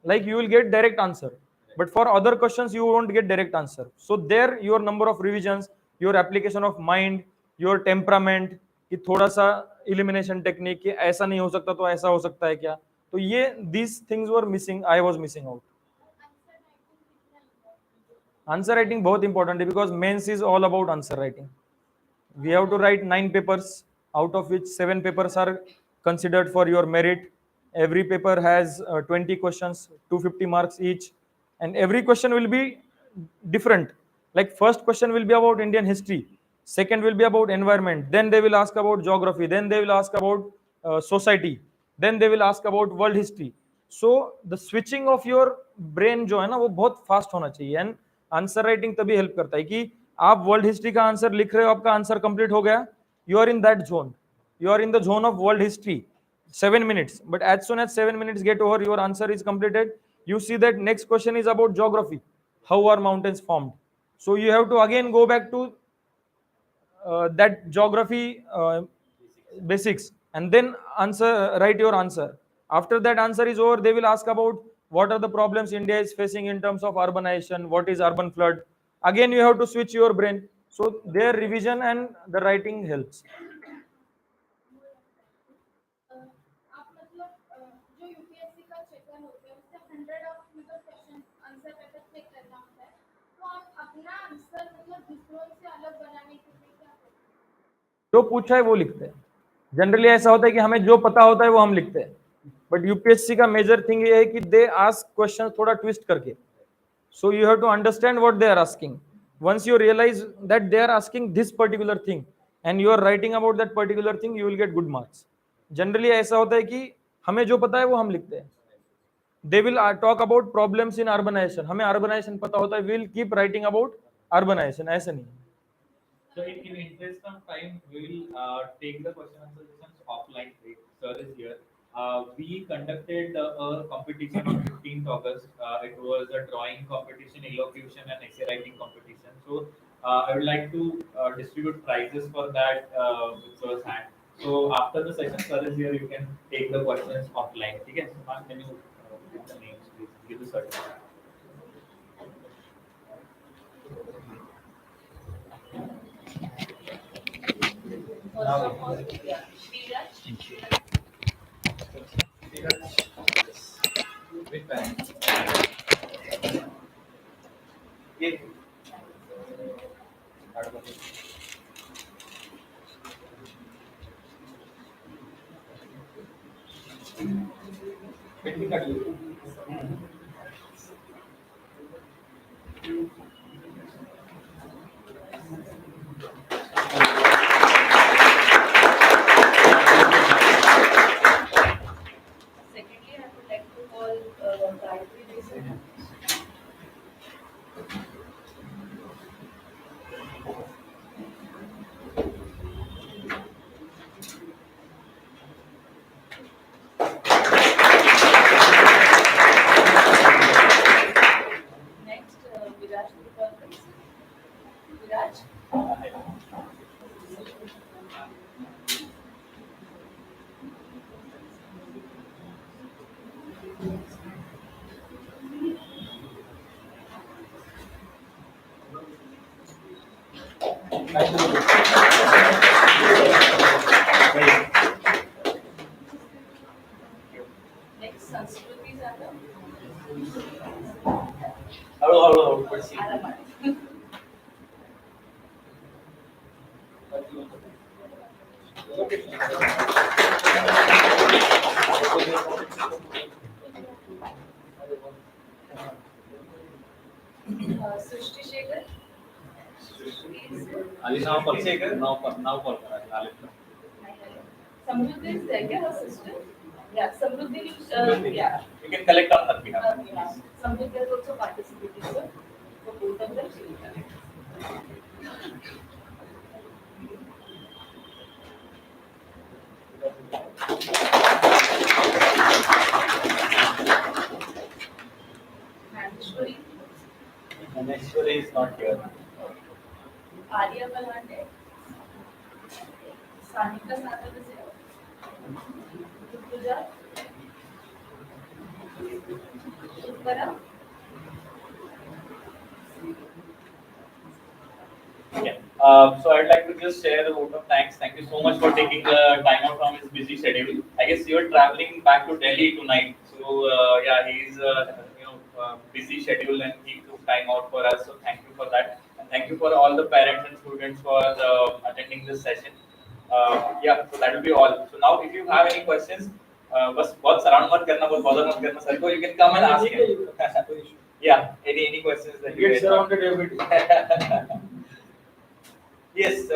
like you will get direct answer, but for other questions you won't get direct answer. So there your number of revisions, your application of mind, your temperament, कि थोड़ा सा elimination technique, कि ऐसा नहीं हो सकता तो ऐसा हो सकता है क्या, तो ये these things were missing, I was missing out. Answer writing बहुत इंपॉर्टेंट है because mains is all about answer writing. We have to write 9 papers, out of which 7 papers are considered for your merit. Every paper has 20 questions, 250 marks each, and every question will be different. Like first question will be about Indian history, second will be about environment, then they will ask about geography, then they will ask about society, then they will ask about world history. So the switching of your brain जो है ना वो बहुत fast होना चाहिए. And answer writing तभी help करता है कि आप वर्ल्ड हिस्ट्री का आंसर लिख रहे हो, आपका आंसर कंप्लीट हो गया, you are in that zone, you are in the zone of world history 7 minutes, but as soon as 7 minutes get over, your answer is completed. You see that next question is about geography, how are mountains formed, so you have to again go back to that geography basics, and then answer, write your answer. After that answer is over, they will ask about what are the problems India is facing in terms of urbanization, what is urban flood. Again you have to switch your brain, so their revision and the writing helps. आप मतलब जो UPSC का checker होते हैं उससे 100 of मतलब question answer paper check करना होता है, तो आप अपना आंसर मतलब दूसरों से अलग बनाने के लिए क्या करते हैं? जो पूछा है वो लिखते हैं. जनरली ऐसा होता है कि हमें जो पता होता है वो हम लिखते हैं, बट यूपीएससी का मेजर थिंग ये है कि दे आस्क क्वेश्चन थोड़ा ट्विस्ट करके. So you have to understand what they are asking. Once you realize that they are asking this particular thing and you are writing about that particular thing, you will get good marks. Generally ऐसा होता है कि हमें जो पता है वो हम लिखते हैं. They will talk about problems in urbanization. हमें urbanization पता होता है, we will keep writing about urbanization. ऐसा नहीं. So in interest of time, we will take the question answer sessions offline. Right? Sir is here. We conducted a competition on 15th August. It was a drawing competition, elocution, and essay writing competition. So I would like to distribute prizes for that with sir's hand. So after the session, sir is here. You can take the questions offline. Okay? So ma'am, can you give the names, please? Give the certificate. With pen. Yeah. Pen cut low. Secondly, I would like to call Gayatri Desai. Next, Viraj Kulkarni. Viraj. Next, Sanskriti Jadhav. हळू पडशी. Alamani. Srishti Shekhar. आधी नाव call नाव call करा आले. Samruddhi is there, yeah, her sister. Yeah, Samruddhi. Yeah. You can collect on her behalf. Yeah. Samruddhi has also participated, sir. So both of them she will collect. Mandeshwari. Maneshwari is not here. Arya Balande. Sanika Sagar is here. Rutuja. Uttara. Yeah. So I'd like to just share a vote of thanks. Thank you so much for taking the time out from his busy schedule. I guess you're traveling back to Delhi tonight. So yeah, he's busy schedule and he took time out for us. So thank you for that, and thank you for all the parents and students for attending this session. Yeah, so that will be all. So now, if you have any questions, बस बहुत surround मत करना, बहुत bother मत करना sir को. You can come and ask him. Yeah, any questions that you Get guys have? surrounded every day. Yes.